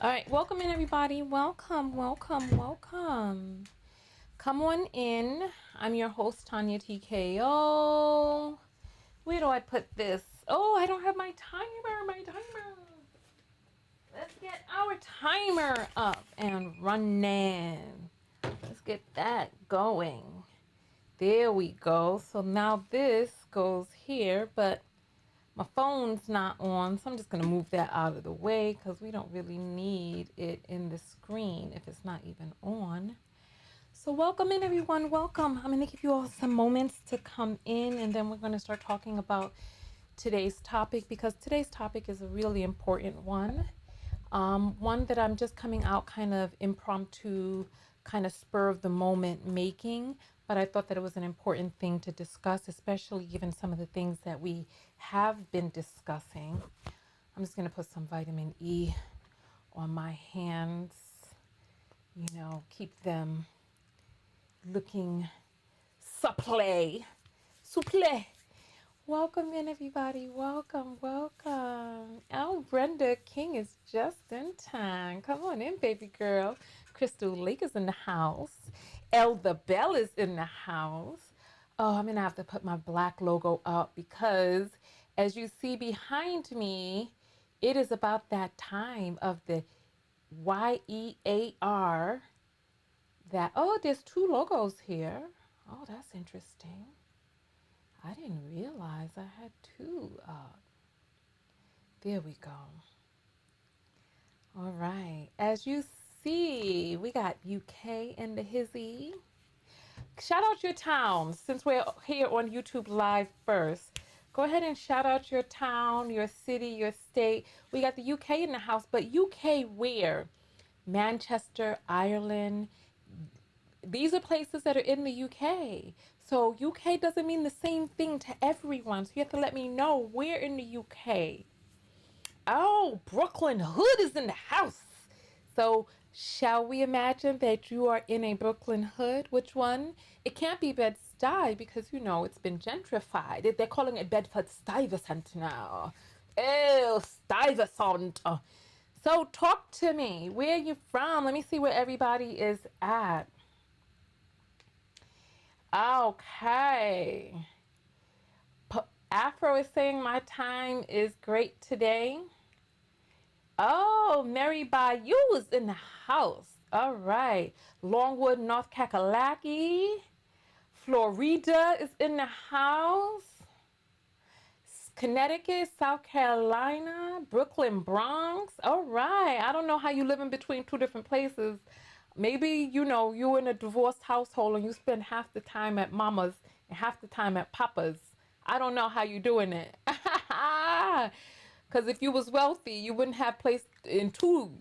All right, welcome in everybody. Welcome, welcome, welcome. Come on in. I'm your host Tonya TKO. Where do I put this? Oh, I don't have my timer. Let's get our timer up and running. Let's get that going. There we go. So now this goes here, but my phone's not on, so I'm just going to move that out of the way because we don't really need it in the screen if it's not even on. So welcome in everyone, welcome. I'm going to give you all some moments to come in and then we're going to start talking about today's topic because today's topic is a really important one. One that I'm just coming out kind of impromptu, kind of spur of the moment making, but I thought that it was an important thing to discuss, especially given some of the things that we have been discussing. I'm just going to put some vitamin E on my hands, keep them looking supple. Souple. Welcome in, everybody. Welcome, welcome. Oh, Brenda King is just in time. Come on in, baby girl. Crystal Lake is in the house. El the Bell is in the house. Oh, I'm going to have to put my black logo up because as you see behind me, it is about that time of the YEAR that, oh, there's two logos here. Oh, that's interesting. I didn't realize I had two. There we go. All right. As you see, we got UK in the hizzy. Shout out your town since we're here on YouTube Live first. Go ahead and shout out your town, your city, your state. We got the UK in the house, but UK where? Manchester, Ireland. These are places that are in the UK. So UK doesn't mean the same thing to everyone. So you have to let me know where in the UK. Oh, Brooklyn Hood is in the house. So shall we imagine that you are in a Brooklyn Hood? Which one? It can't be Bed-Stuy because, it's been gentrified. They're calling it Bedford-Stuyvesant now. Oh, Stuyvesant. So talk to me. Where are you from? Let me see where everybody is at. Okay. Afro is saying my time is great today. Oh, Mary Bayou is in the house. All right. Longwood, North Kakalaki. Florida is in the house. Connecticut, South Carolina, Brooklyn, Bronx. All right. I don't know how you live in between two different places. Maybe, you're in a divorced household and you spend half the time at mama's and half the time at papa's. I don't know how you're doing it. Because if you was wealthy, you wouldn't have placed in two,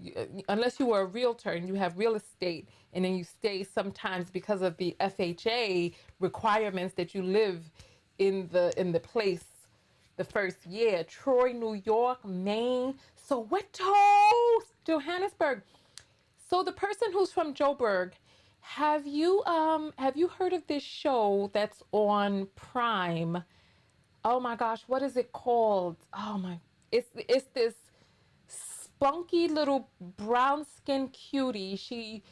unless you were a realtor and you have real estate and then you stay sometimes because of the FHA requirements that you live in the place the first year. Troy, New York, Maine, Soweto, Johannesburg. So the person who's from Joburg, have you heard of this show that's on Prime? Oh my gosh, what is it called? It's this spunky little brown skinned cutie. She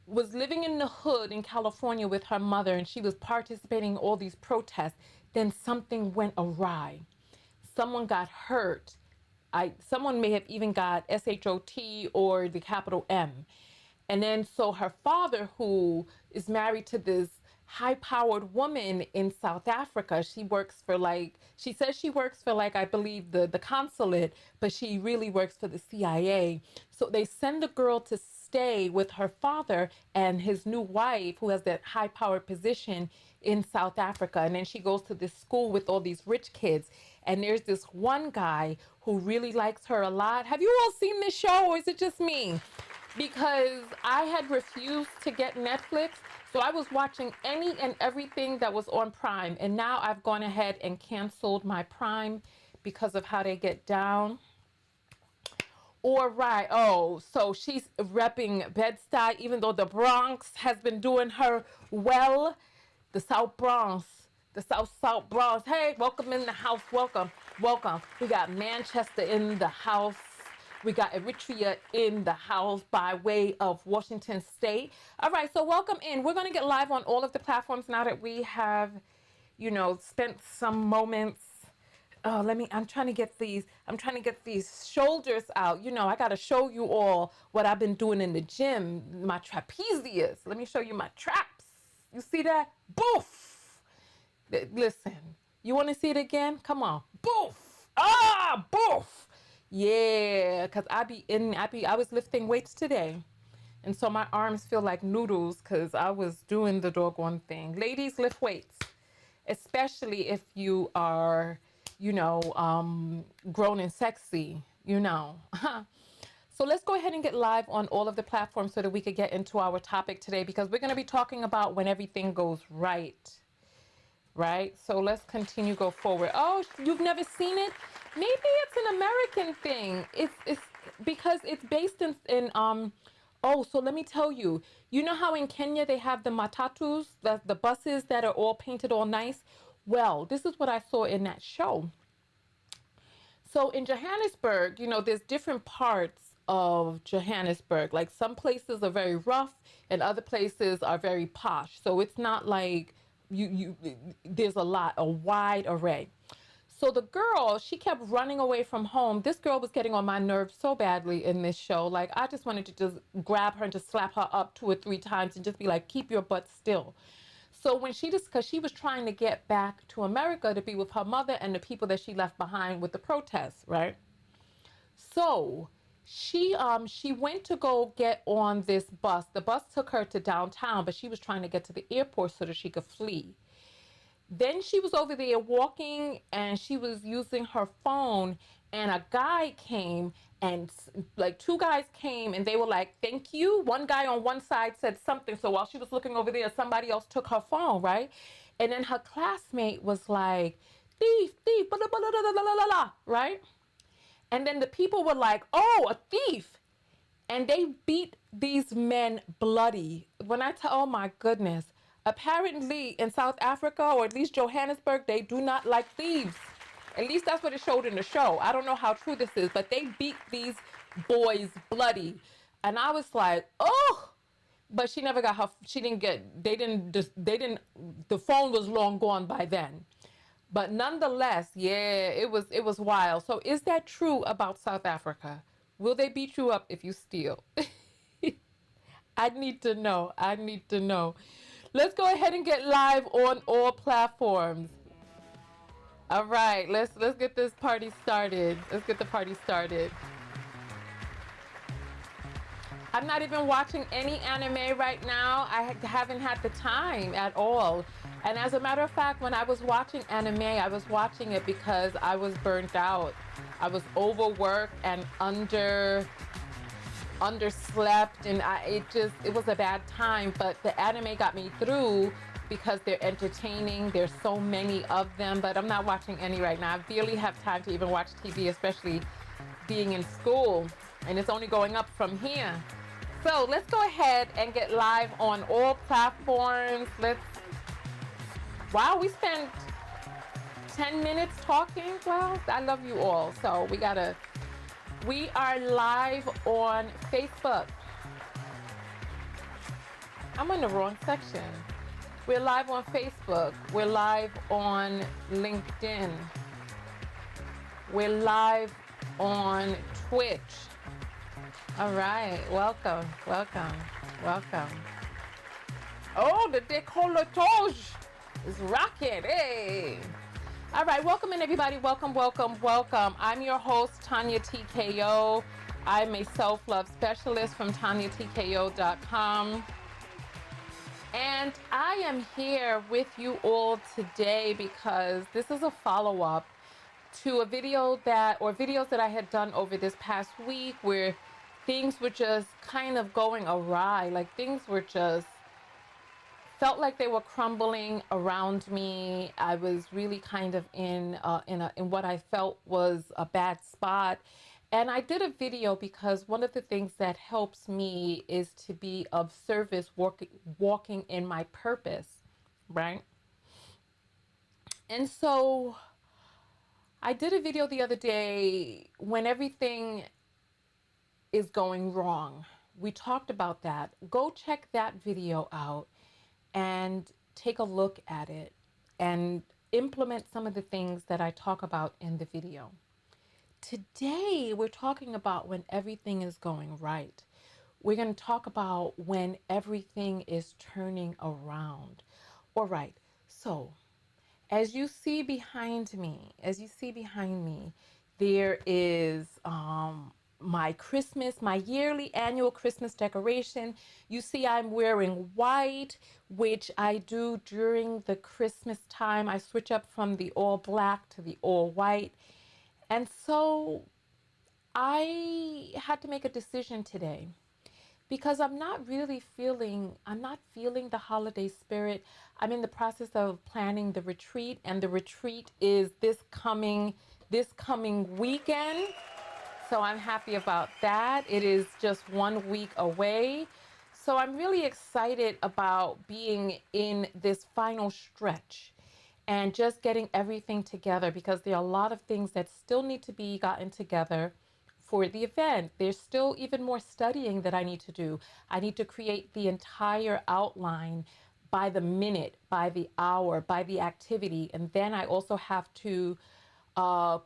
was living in the hood in California with her mother and she was participating in all these protests. Then something went awry. Someone got hurt. Someone may have even got SHOT or the capital M. And then so her father, who is married to this high-powered woman in South Africa, she says she works for I believe the consulate, but she really works for the CIA. So they send the girl to stay with her father and his new wife, who has that high-powered position in South Africa. And then she goes to this school with all these rich kids. And there's this one guy who really likes her a lot. Have you all seen this show or is it just me? Because I had refused to get Netflix. So I was watching any and everything that was on Prime. And now I've gone ahead and canceled my Prime because of how they get down. All right. Oh, so she's repping Bed-Stuy, even though the Bronx has been doing her well. The South Bronx, the South Bronx. Hey, welcome in the house. Welcome, welcome. We got Manchester in the house. We got Eritrea in the house by way of Washington State. All right, so welcome in. We're going to get live on all of the platforms now that we have, spent some moments. Oh, I'm trying to get these shoulders out. I got to show you all what I've been doing in the gym, my trapezius. Let me show you my traps. You see that? Boof. Listen, you want to see it again? Come on. Boof. Ah, boof. Yeah, because I was lifting weights today. And so my arms feel like noodles because I was doing the doggone thing. Ladies, lift weights, especially if you are, grown and sexy. So let's go ahead and get live on all of the platforms so that we could get into our topic today, because we're going to be talking about when everything goes right. Right? So let's continue, go forward. Oh, you've never seen it? Maybe it's an American thing. It's because it's based in oh, so let me tell you. You know how in Kenya they have the matatus, the buses that are all painted all nice? Well, this is what I saw in that show. So in Johannesburg, there's different parts of Johannesburg. Like some places are very rough and other places are very posh. So it's not like you there's a wide array. So the girl, she kept running away from home. This girl was getting on my nerves so badly in this show. Like I just wanted to just grab her and just slap her up 2 or 3 times and just be like, keep your butt still. So when because she was trying to get back to America to be with her mother and the people that she left behind with the protests, right? So she went to go get on this bus. The bus took her to downtown, but she was trying to get to the airport so that she could flee. Then she was over there walking and she was using her phone, and a guy came, and like 2 guys came and they were like, thank you. One guy on one side said something. So while she was looking over there, somebody else took her phone, right? And then her classmate was like, thief, thief, blah, blah, blah, blah, blah, blah, blah, right? And then the people were like, oh, a thief. And they beat these men bloody. Oh my goodness. Apparently in South Africa, or at least Johannesburg, they do not like thieves. At least that's what it showed in the show. I don't know how true this is, but they beat these boys bloody. And I was like, oh, but she never got her, the phone was long gone by then. But nonetheless, yeah, it was wild. So is that true about South Africa? Will they beat you up if you steal? I need to know. I need to know. Let's go ahead and get live on all platforms. All right, let's get this party started. Let's get the party started. I'm not even watching any anime right now. I haven't had the time at all. And as a matter of fact, when I was watching anime, I was watching it because I was burnt out. I was overworked and underslept, and it was a bad time. But the anime got me through because they're entertaining. There's so many of them, but I'm not watching any right now. I barely have time to even watch TV, especially being in school, and it's only going up from here. So let's go ahead and get live on all platforms. Wow, we spent 10 minutes talking. Well, I love you all. So we are live on Facebook. I'm in the wrong section. We're live on Facebook. We're live on LinkedIn. We're live on Twitch. All right, welcome. Oh, the décolletage is rocking, hey. All right, welcome in everybody, welcome. I'm your host, Tonya TKO. I'm a self-love specialist from TonyaTKO.com. And I am here with you all today because this is a follow-up to videos that I had done over this past week where things were just kind of going awry. Like things were just felt like they were crumbling around me. I was really kind of in what I felt was a bad spot. And I did a video because one of the things that helps me is to be of service, walking in my purpose, right? And so I did a video the other day when everything is going wrong. We talked about that. Go check that video out and take a look at it and implement some of the things that I talk about in the video. Today, we're talking about when everything is going right. We're going to talk about when everything is turning around. All right. So, as you see behind me, there is my Christmas, my yearly annual Christmas decoration. You see, I'm wearing white, which I do during the Christmas time. I switch up from the all black to the all white. And so I had to make a decision today because I'm not feeling the holiday spirit. I'm in the process of planning the retreat, and the retreat is this coming weekend. So I'm happy about that. It is just 1 week away. So I'm really excited about being in this final stretch and just getting everything together because there are a lot of things that still need to be gotten together for the event. There's still even more studying that I need to do. I need to create the entire outline by the minute, by the hour, by the activity. And then I also have to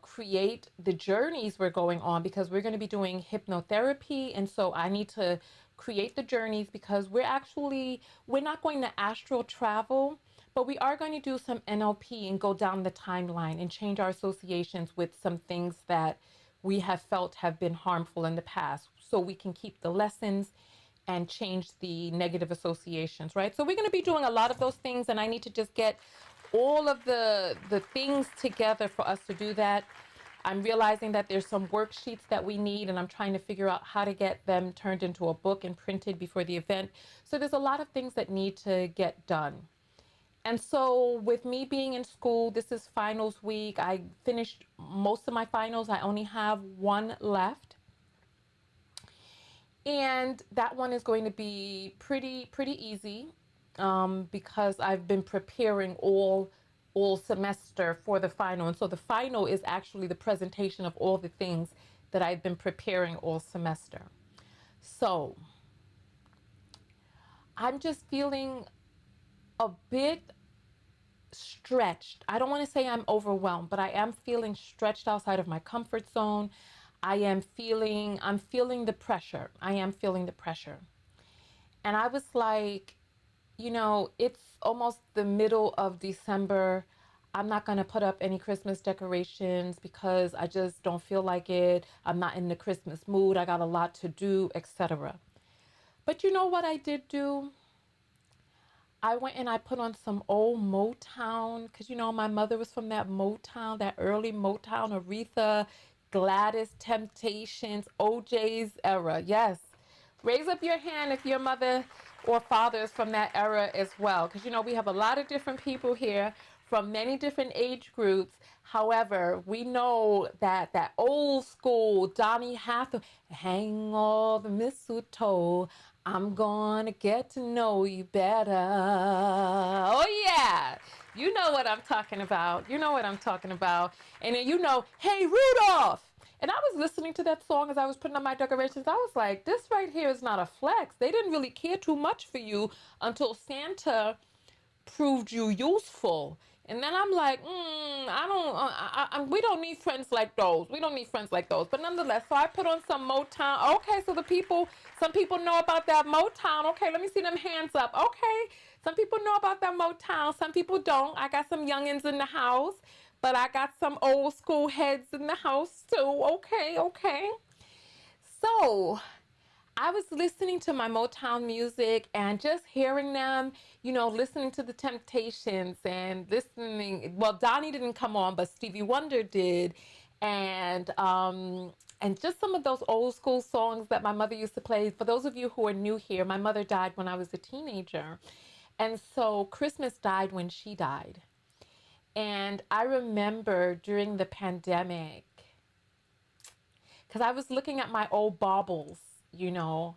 create the journeys we're going on because we're going to be doing hypnotherapy. And so I need to create the journeys because we're not going to astral travel, but we are going to do some NLP and go down the timeline and change our associations with some things that we have felt have been harmful in the past so we can keep the lessons and change the negative associations, right? So we're going to be doing a lot of those things, and I need to just get all of the things together for us to do that. I'm realizing that there's some worksheets that we need, and I'm trying to figure out how to get them turned into a book and printed before the event. So there's a lot of things that need to get done. And so with me being in school, this is finals week. I finished most of my finals. I only have one left. And that one is going to be pretty easy because I've been preparing all semester for the final. And so the final is actually the presentation of all the things that I've been preparing all semester. So I'm just feeling a bit stretched. I don't want to say I'm overwhelmed, but I am feeling stretched outside of my comfort zone. I'm feeling the pressure. I am feeling the pressure. And I was like, it's almost the middle of December. I'm not going to put up any Christmas decorations because I just don't feel like it. I'm not in the Christmas mood. I got a lot to do, etc. But you know what I did do? I went and I put on some old Motown because my mother was from that Motown, that early Motown, Aretha, Gladys, Temptations, OJ's era. Yes. Raise up your hand if your mother or father is from that era as well. Because we have a lot of different people here from many different age groups. However, we know that old school Donny Hathaway, hang all the mistletoe, I'm gonna get to know you better. Oh yeah, you know what I'm talking about. You know what I'm talking about. And then hey Rudolph. And I was listening to that song as I was putting up my decorations. I was like, this right here is not a flex. They didn't really care too much for you until Santa proved you useful. And then I'm like, we don't need friends like those. We don't need friends like those. But nonetheless, so I put on some Motown. Okay, so some people know about that Motown. Okay, let me see them hands up. Okay, some people know about that Motown. Some people don't. I got some youngins in the house, but I got some old school heads in the house too. Okay. So I was listening to my Motown music and just hearing them, listening to the Temptations and listening. Well, Donnie didn't come on, but Stevie Wonder did. And just some of those old school songs that my mother used to play. For those of you who are new here, my mother died when I was a teenager. And so Christmas died when she died. And I remember during the pandemic, because I was looking at my old baubles, I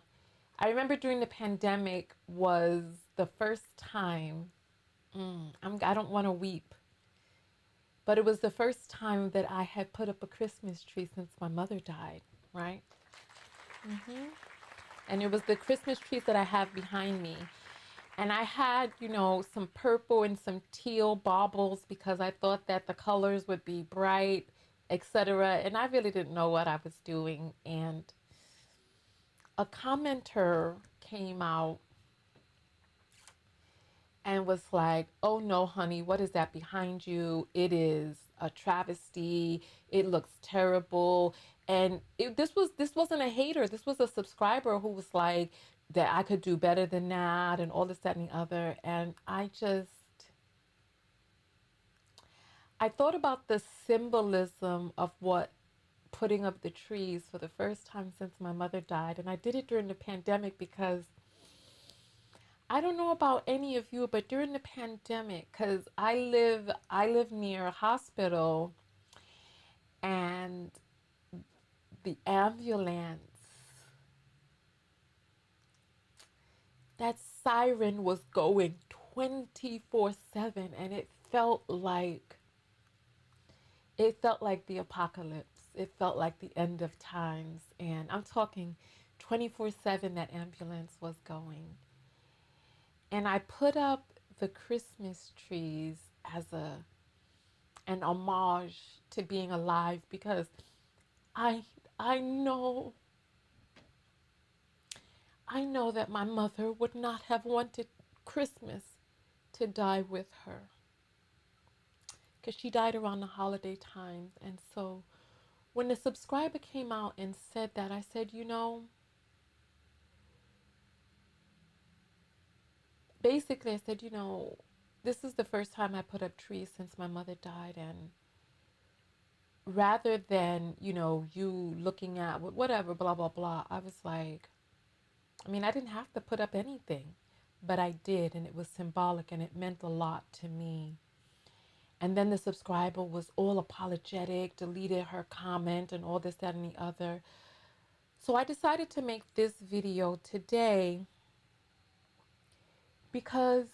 remember during the pandemic was the first time, I don't want to weep, but it was the first time that I had put up a Christmas tree since my mother died, right? Hmm. And it was the Christmas trees that I have behind me. And I had, some purple and some teal baubles because I thought that the colors would be bright, etc. And I really didn't know what I was doing. And a commenter came out and was like, "Oh no, honey, what is that behind you? It is a travesty. It looks terrible." And this wasn't a hater. This was a subscriber who was like that I could do better than that and all this, that, and the other. And I thought about the symbolism of what putting up the trees for the first time since my mother died. And I did it during the pandemic because I don't know about any of you, but during the pandemic, because I live near a hospital, and the ambulance, that siren was going 24/7, and it felt like the apocalypse. It felt like the end of times, and I'm talking 24/7 that ambulance was going. And I put up the Christmas trees as an homage to being alive because I I know I know that my mother would not have wanted Christmas to die with her because she died around the holiday times. And so when the subscriber came out and said that, I said, basically I said, this is the first time I put up trees since my mother died. And rather than, you looking at whatever, blah, blah, blah, I was like, I mean, I didn't have to put up anything, but I did, and it was symbolic and it meant a lot to me. And then the subscriber was all apologetic, deleted her comment, and all this, that, and the other. So I decided to make this video today because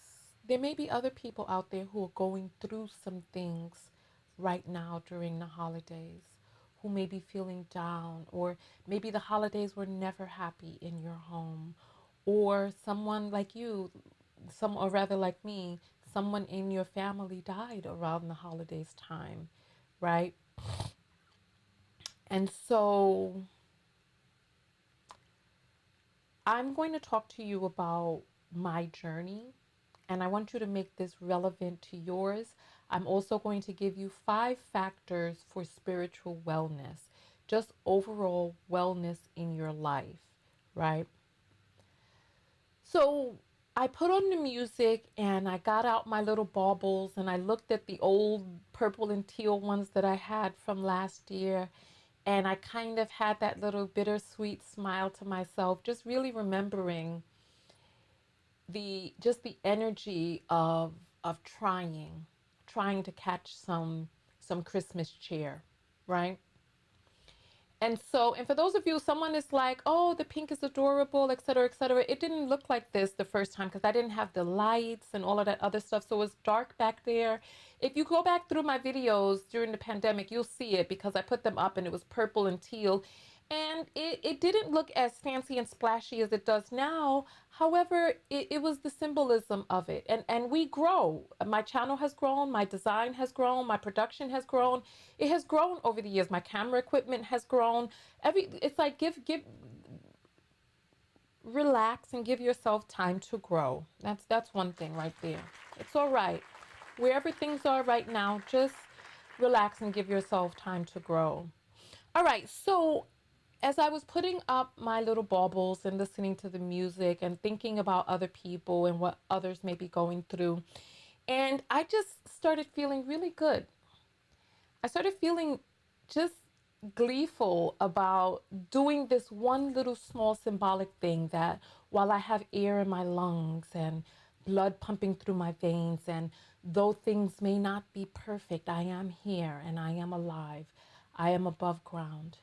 there may be other people out there who are going through some things right now during the holidays, who may be feeling down, or maybe the holidays were never happy in your home, or someone like you, or rather like me, someone in your family died around the holidays time, right? And so I'm going to talk to you about my journey, and I want you to make this relevant to yours. I'm also going to give you 5 factors for spiritual wellness, just overall wellness in your life, right? So I put on the music and I got out my little baubles and I looked at the old purple and teal ones that I had from last year. And I kind of had that little bittersweet smile to myself, just really remembering the energy of trying to catch some Christmas cheer, right? And for those of you, someone is like, "Oh, the pink is adorable, et cetera, et cetera." It didn't look like this the first time because I didn't have the lights and all of that other stuff. So it was dark back there. If you go back through my videos during the pandemic, you'll see it because I put them up and it was purple and teal. And it didn't look as fancy and splashy as it does now. However, it was the symbolism of it. And we grow. My channel has grown, my design has grown, my production has grown. It has grown over the years. My camera equipment has grown. It's like give relax and give yourself time to grow. That's one thing right there. It's all right. Wherever things are right now, just relax and give yourself time to grow. All right. So as I was putting up my little baubles and listening to the music and thinking about other people and what others may be going through, and I just started feeling really good. I started feeling just gleeful about doing this one little small symbolic thing that while I have air in my lungs and blood pumping through my veins, and though things may not be perfect, I am here and I am alive. I am above ground.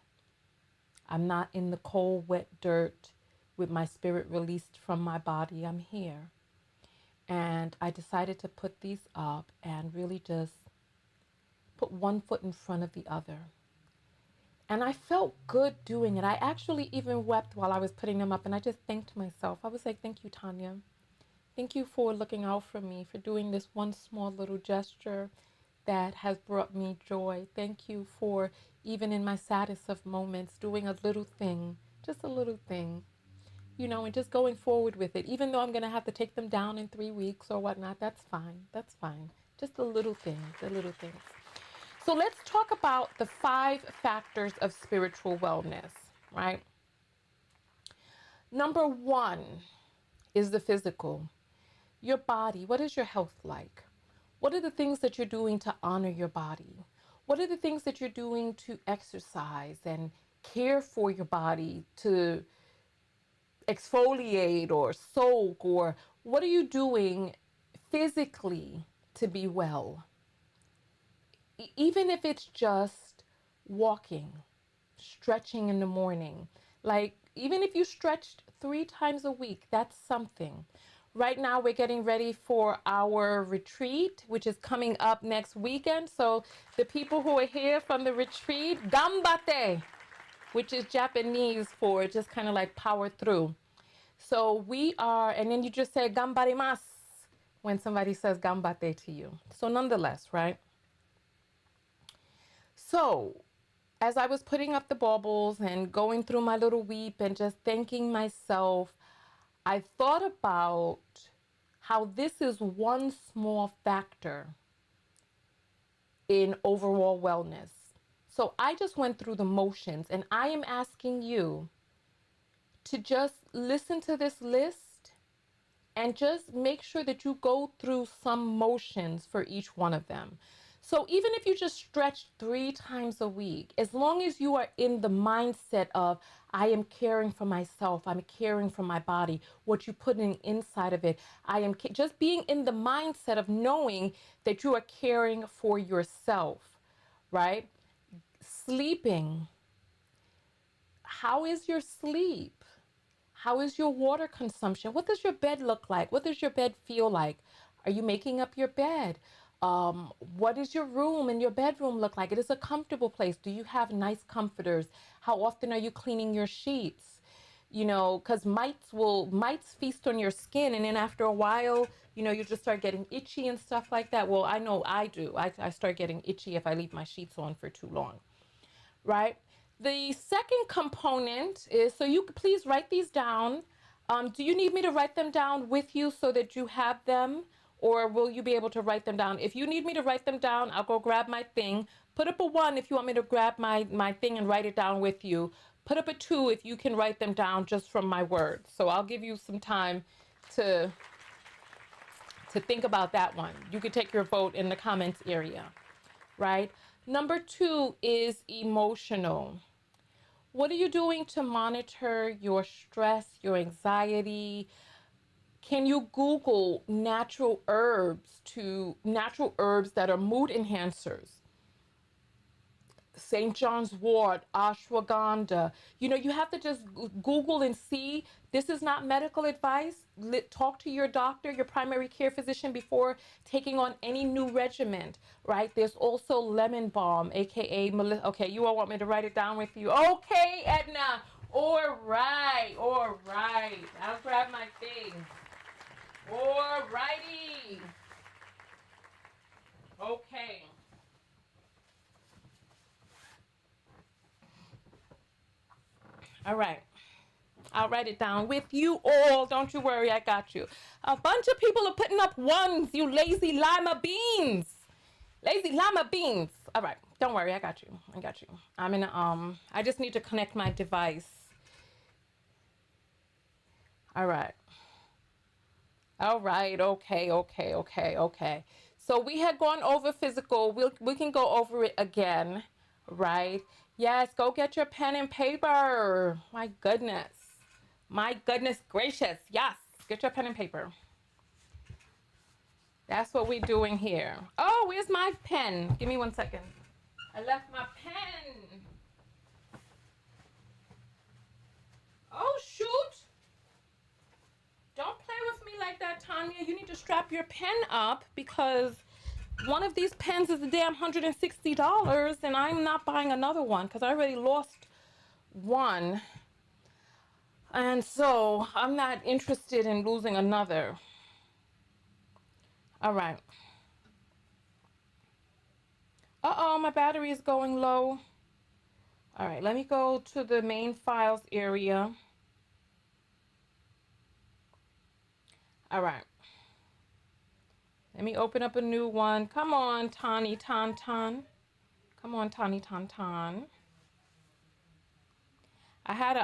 I'm not in the cold, wet dirt with my spirit released from my body. I'm here. And I decided to put these up and really just put one foot in front of the other And I felt good doing it. I actually even wept while I was putting them up, and I just thanked myself. I was like, thank you, Tonya. Thank you for looking out for me, for doing this one small little gesture that has brought me joy. Thank you for, even in my saddest of moments, doing a little thing, just a little thing, and just going forward with it. Even though I'm going to have to take them down in 3 weeks or whatnot, that's fine. That's fine. Just the little things, the little things. So let's talk about the 5 factors of spiritual wellness, right? Number 1 is the physical. Your body. What is your health like? What are the things that you're doing to honor your body? What are the things that you're doing to exercise and care for your body, to exfoliate or soak, or what are you doing physically to be well? Even if it's just walking, stretching in the morning, like even if you stretched 3 times a week, that's something. Right now, we're getting ready for our retreat, which is coming up next weekend. So the people who are here from the retreat, gambate, which is Japanese for just kind of like power through. So we are, and then you just say gambarimasu when somebody says gambate to you. So nonetheless, right? So as I was putting up the baubles and going through my little weep and just thanking myself, I thought about how this is one small factor in overall wellness. So I just went through the motions, and I am asking you to just listen to this list and just make sure that you go through some motions for each one of them. So even if you just stretch 3 times a week, as long as you are in the mindset of, I am caring for myself, I'm caring for my body, what you put in inside of it, I am just being in the mindset of knowing that you are caring for yourself, right? Sleeping. How is your sleep? How is your water consumption? What does your bed look like? What does your bed feel like? Are you making up your bed? What does your room and your bedroom look like? It is a comfortable place. Do you have nice comforters? How often are you cleaning your sheets? Because mites feast on your skin, and then after a while, you just start getting itchy and stuff like that. Well, I know I do. I start getting itchy if I leave my sheets on for too long, right? The second component is, so you could please write these down. Do you need me to write them down with you so that you have them? Or will you be able to write them down? If you need me to write them down, I'll go grab my thing. Put up a 1 if you want me to grab my thing and write it down with you. Put up a 2 if you can write them down just from my words. So I'll give you some time to think about that one. You could take your vote in the comments area, right? Number 2 is emotional. What are you doing to monitor your stress, your anxiety? Can you Google natural herbs that are mood enhancers? St. John's wort, ashwagandha. You have to just Google and see. This is not medical advice. Talk to your doctor, your primary care physician, before taking on any new regimen, right? There's also lemon balm, aka Melissa. Okay, you all want me to write it down with you? Okay, Edna. All right. I'll grab my thing. All righty. Okay. All right. I'll write it down with you all. Don't you worry, I got you. A bunch of people are putting up 1s, you lazy lima beans. Lazy lima beans. All right, don't worry, I got you. I'm in I just need to connect my device. All right. Okay. So we had gone over physical. We can go over it again, right? Yes, go get your pen and paper. My goodness. My goodness gracious. Yes, get your pen and paper. That's what we're doing here. Oh, where's my pen? Give me 1 second. I left my pen. Oh, shoot. Don't play with me like that, Tonya. You need to strap your pen up because One of these pens is a damn $160, and I'm not buying another one because I already lost one. And so I'm not interested in losing another. All right. Uh-oh, my battery is going low. All right, let me go to the main files area. All right. Let me open up a new one. Come on, Tani Tan Tan. Come on, Tani Tan Tan. I had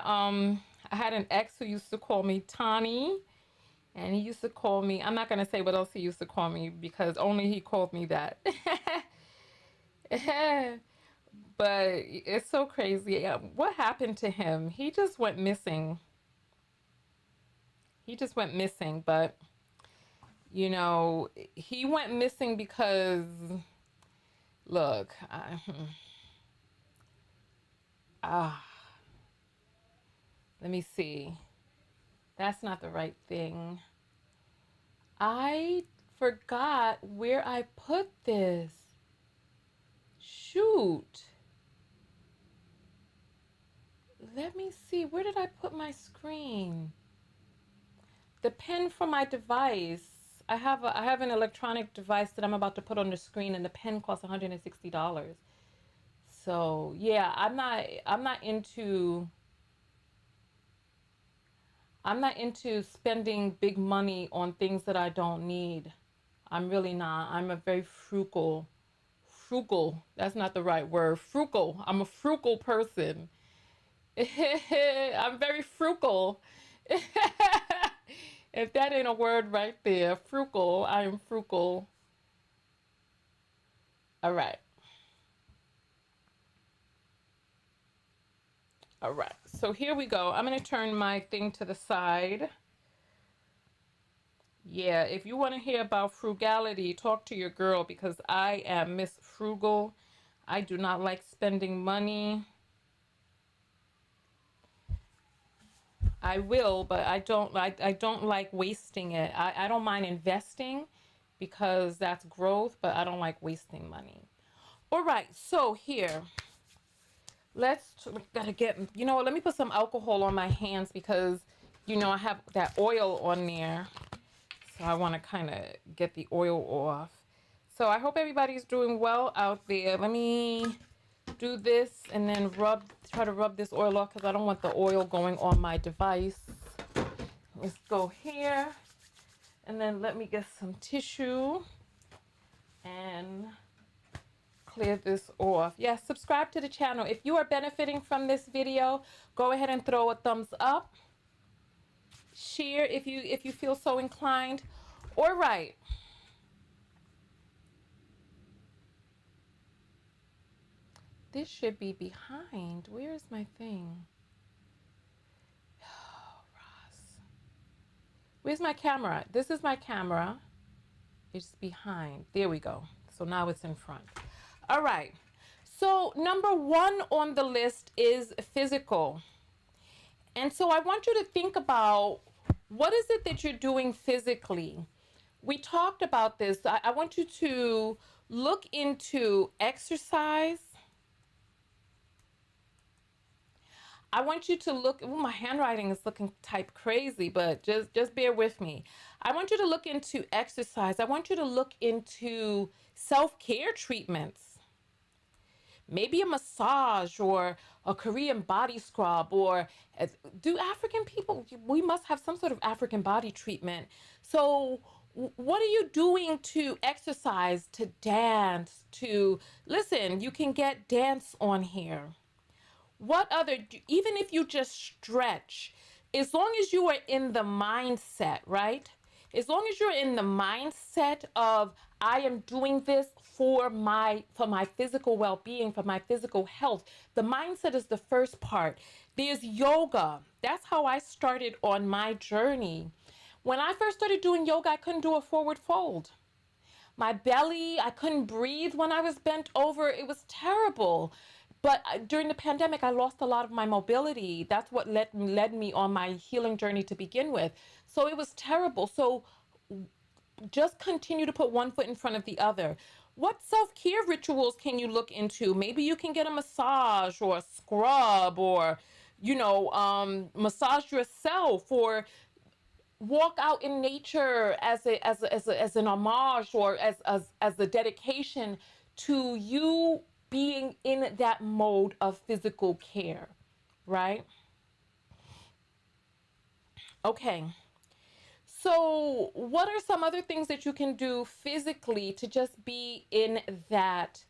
an ex who used to call me Tani, and he used to call me, I'm not gonna say what else he used to call me because only he called me that. But it's so crazy. What happened to him? He just went missing. He just went missing, but you know, he went missing because look, ah, let me see. That's not the right thing. I forgot where I put this. Shoot. Let me see. Where did I put my screen? The pen for my device. I have an electronic device that I'm about to put on the screen, and the pen costs $160. So yeah, I'm not into spending big money on things that I don't need. I'm really not. I'm a very frugal. That's not the right word. Frugal. I'm a frugal person. I'm very frugal. If that ain't a word right there, frugal. I am frugal. All right. All right. So here we go. I'm going to turn my thing to the side. Yeah, if you want to hear about frugality, talk to your girl because I am Miss Frugal. I do not like spending money. I will, but I don't like wasting it. I don't mind investing because that's growth, but I don't like wasting money. All right, so here, gotta get, you know what, let me put some alcohol on my hands because, you know, I have that oil on there. So I want to kind of get the oil off. So I hope everybody's doing well out there. Let me do this and then try to rub this oil off because I don't want the oil going on my device. Let's go here. And then let me get some tissue and clear this off. Yes, subscribe to the channel. If you are benefiting from this video, go ahead and throw a thumbs up. Share if you feel so inclined. All right. This should be behind. Where is my thing? Oh, Ross. Where's my camera? This is my camera. It's behind. There we go. So now it's in front. All right. So number one on the list is physical. And so I want you to think about what is it that you're doing physically? We talked about this. I want you to look into exercise. I want you to look, ooh, my handwriting is looking type crazy, but just bear with me. I want you to look into exercise. I want you to look into self-care treatments. Maybe a massage or a Korean body scrub, or do African people, we must have some sort of African body treatment. So what are you doing to exercise, to dance, to listen, you can get dance on here. What other, even if you just stretch, as long as you are in the mindset, right? As long as you're in the mindset of I am doing this for my physical well-being, for my physical health. The mindset is the first part. There's yoga. That's how I started on my journey. When I first started doing yoga, I couldn't do a forward fold. My belly, I couldn't breathe when I was bent over. It was terrible. But during the pandemic, I lost a lot of my mobility. That's what led me on my healing journey to begin with. So it was terrible. So just continue to put one foot in front of the other. What self-care rituals can you look into? Maybe you can get a massage or a scrub, or massage yourself, or walk out in nature as an homage, or as a dedication to you being in that mode of physical care, right? Okay. So, what are some other things that you can do physically to just be in that?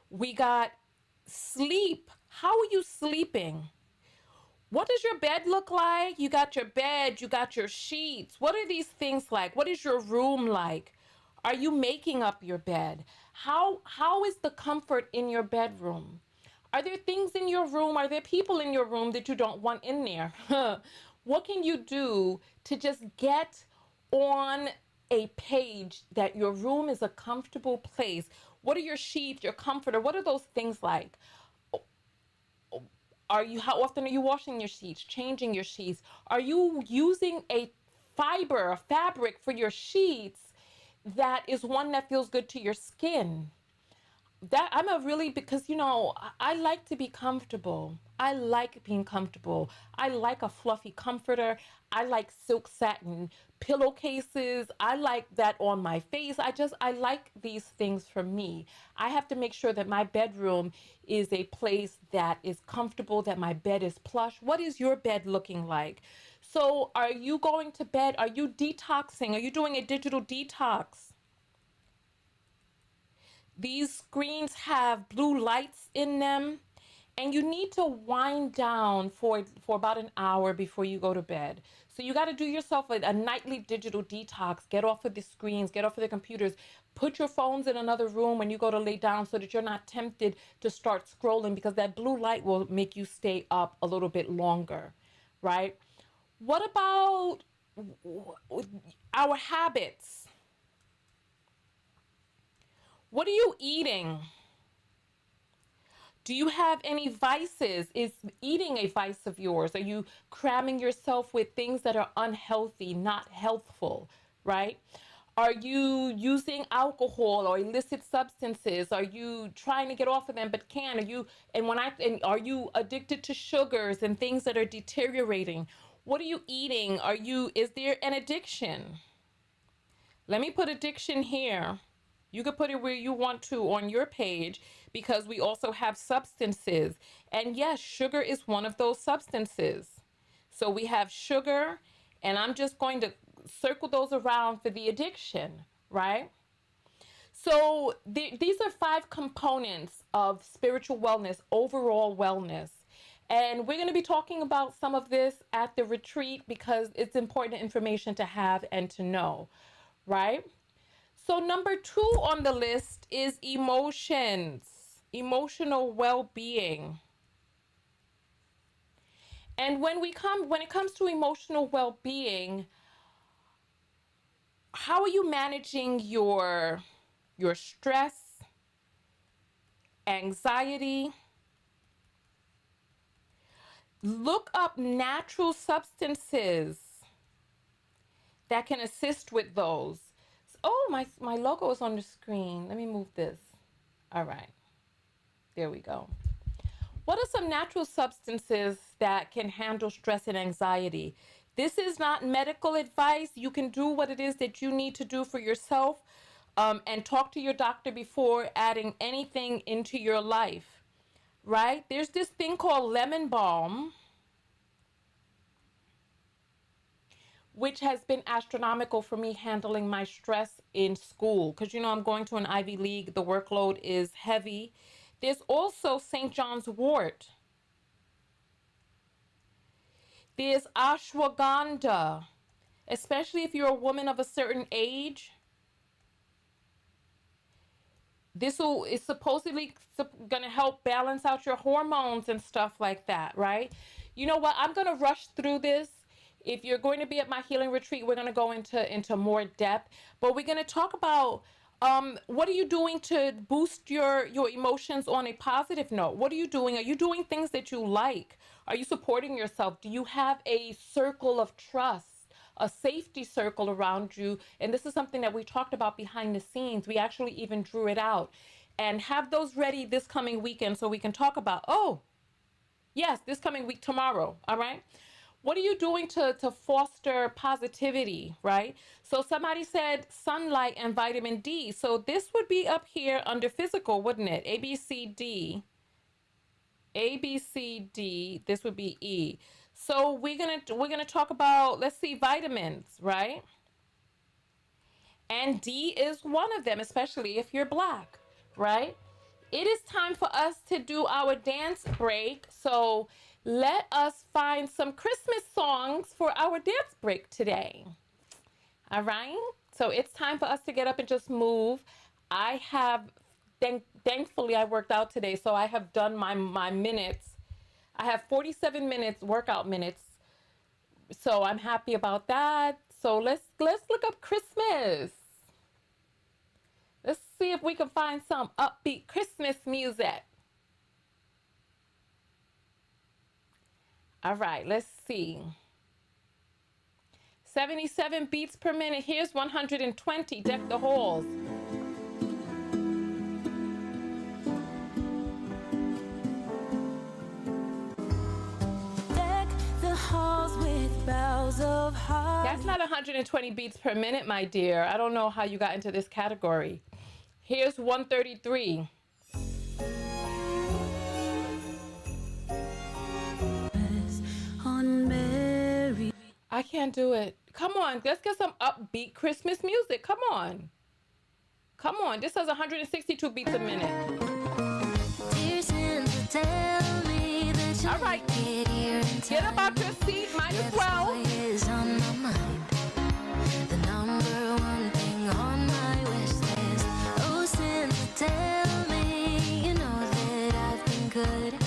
We got sleep. How are you sleeping? What does your bed look like? You got your bed, you got your sheets. What are these things like? What is your room like? Are you making up your bed? How is the comfort in your bedroom? Are there things in your room? Are there people in your room that you don't want in there? What can you do to just get on a page that your room is a comfortable place? What are your sheets, your comforter? What are those things like? How often are you washing your sheets, changing your sheets? Are you using a fiber, a fabric for your sheets that is one that feels good to your skin? That I'm a really, because I like to be comfortable. I like being comfortable. I like a fluffy comforter. I like silk satin pillowcases. I like that on my face. I like these things for me. I have to make sure that my bedroom is a place that is comfortable, that my bed is plush. What is your bed looking like? So are you going to bed? Are you detoxing? Are you doing a digital detox? These screens have blue lights in them, and you need to wind down for about an hour before you go to bed. So you got to do yourself a nightly digital detox. Get off of the screens, get off of the computers. Put your phones in another room when you go to lay down so that you're not tempted to start scrolling, because that blue light will make you stay up a little bit longer, right? What about our habits? What are you eating? Do you have any vices? Is eating a vice of yours? Are you cramming yourself with things that are unhealthy, not healthful, right? Are you using alcohol or illicit substances? Are you trying to get off of them but can't? Are you addicted to sugars and things that are deteriorating? What are you eating? Is there an addiction? Let me put addiction here. You could put it where you want to on your page, because we also have substances. And yes, sugar is one of those substances. So we have sugar, and I'm just going to circle those around for the addiction, right? So these are 5 components of spiritual wellness, overall wellness. And we're going to be talking about some of this at the retreat, because it's important information to have and to know, right? So number 2 on the list is emotions, emotional well-being. And when it comes to emotional well-being, how are you managing your stress, anxiety? Look up natural substances that can assist with those. Oh, my logo is on the screen. Let me move this. All right. There we go. What are some natural substances that can handle stress and anxiety? This is not medical advice. You can do what it is that you need to do for yourself, and talk to your doctor before adding anything into your life, right? There's this thing called lemon balm, which has been astronomical for me handling my stress in school, because I'm going to an Ivy League. The workload is heavy. There's also St. John's wort. There's ashwagandha, especially if you're a woman of a certain age. Is supposedly going to help balance out your hormones and stuff like that, right? You know what? I'm going to rush through this. If you're going to be at my healing retreat, we're going to go into more depth, but we're going to talk about what are you doing to boost your emotions on a positive note? What are you doing? Are you doing things that you like? Are you supporting yourself? Do you have a circle of trust, a safety circle around you. And this is something that we talked about behind the scenes. We actually even drew it out. And have those ready this coming weekend so we can talk about, oh, yes, this coming week, tomorrow. All right. What are you doing to foster positivity, right? So somebody said sunlight and vitamin D. So this would be up here under physical, wouldn't it? A, B, C, D. A, B, C, D. This would be E. So we're gonna talk about, let's see, vitamins, right? And D is one of them, especially if you're Black, right? It is time for us to do our dance break. So let us find some Christmas songs for our dance break today. All right. So it's time for us to get up and just move. I have, thankfully, I worked out today. So I have done my minutes. I have 47 minutes, workout minutes. So I'm happy about that. So let's look up Christmas. Let's see if we can find some upbeat Christmas music. All right, let's see. 77 beats per minute. Here's 120. Deck the halls. Deck the halls with boughs of holly. That's not 120 beats per minute, my dear. I don't know how you got into this category. Here's 133. On Mary. I can't do it. Come on, let's get some upbeat Christmas music. Come on. Come on. This has 162 beats a minute. Dear Santa, tell me that you All right. get here in time. Get up out your seat. Might as well. Is on my mind. The number one thing on my wish list. Oh, Santa, tell me you know that I've been good. I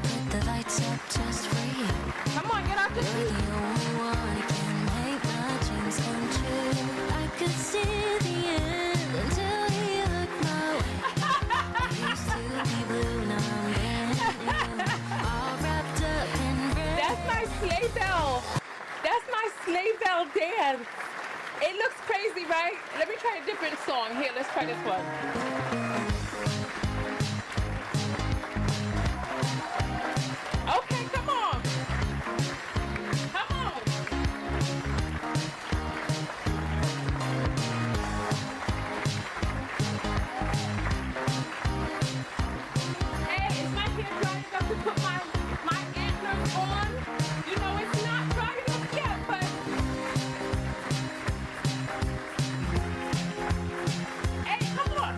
put the lights up just for you. Come on, get out your You're seat. the only one who can make my dreams come true. I could see the end until you looked my way. I used to be blue, now I'm brand new. All wrapped up in red. That's my sleigh bell. That's my sleigh bell dance. It looks crazy, right? Let me try a different song. Here, let's try this one. Okay, come on. Come on. Hey, is my hair dry enough to put my antlers on? You know, it's not dry enough yet, but hey, come on.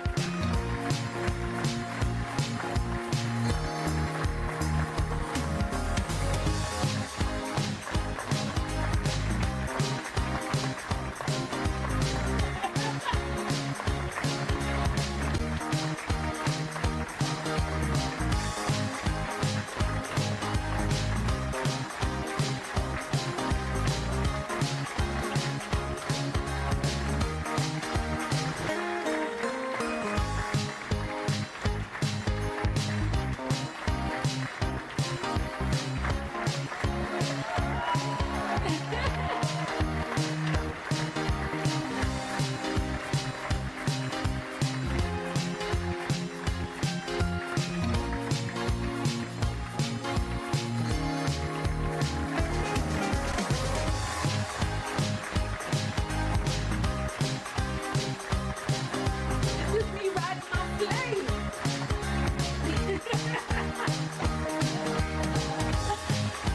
This is me riding my sleigh.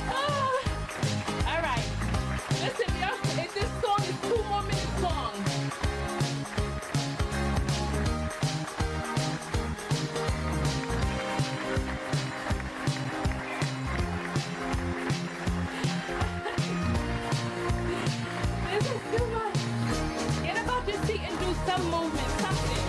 Oh. All right. Listen, this song is 2 more minutes long. This is too much. Get up out your seat and do some movement, something.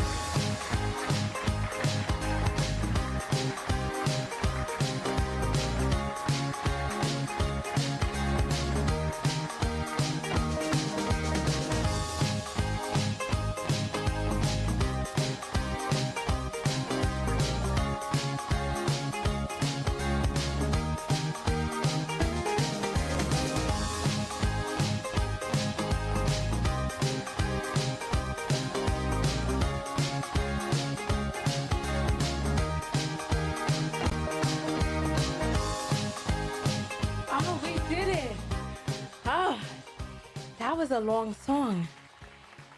was a long song.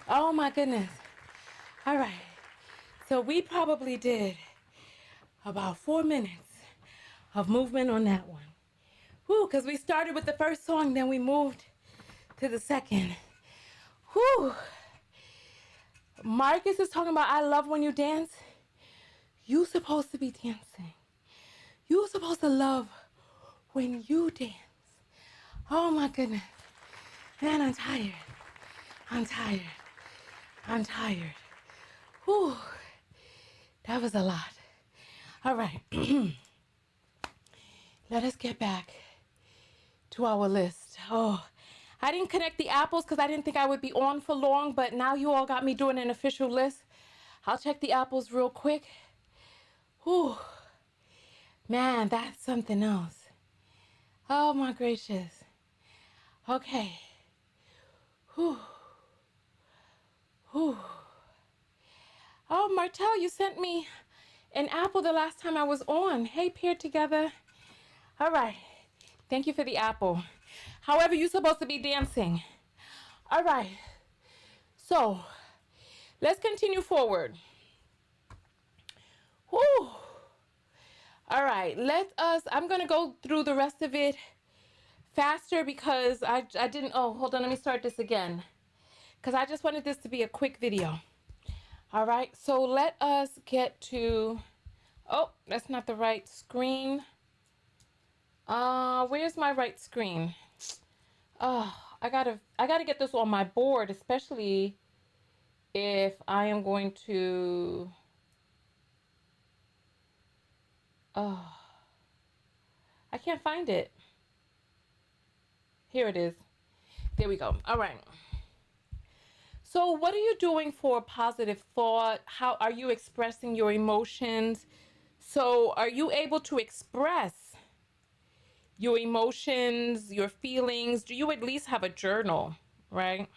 Oh my goodness. All right. So we probably did about 4 minutes of movement on that one. Whew, because we started with the first song, then we moved to the second. Whew. Marcus is talking about, I love when you dance. You supposed to be dancing. You supposed to love when you dance. Oh my goodness. Man, I'm tired. I'm tired. I'm tired. Whew. That was a lot. All right. Let us get back to our list. Oh, I didn't connect the apples because I didn't think I would be on for long, but now you all got me doing an official list. I'll check the apples real quick. Whew. Man, that's something else. Oh my gracious. Okay. Whew. Whew. Oh, Martel, you sent me an apple the last time I was on. Hey, peer together. All right. Thank you for the apple. However, you're supposed to be dancing. All right. So, let's continue forward. Whew. All right. I'm going to go through the rest of it faster because I didn't, oh, hold on. Let me start this again. Because I just wanted this to be a quick video. All right. So, let us get to, oh, that's not the right screen. Where's my right screen? Oh, I gotta get this on my board, especially if I am going to, oh, I can't find it. Here it is. There we go. All right. So what are you doing for positive thought? How are you expressing your emotions? So are you able to express your emotions, your feelings? Do you at least have a journal, right?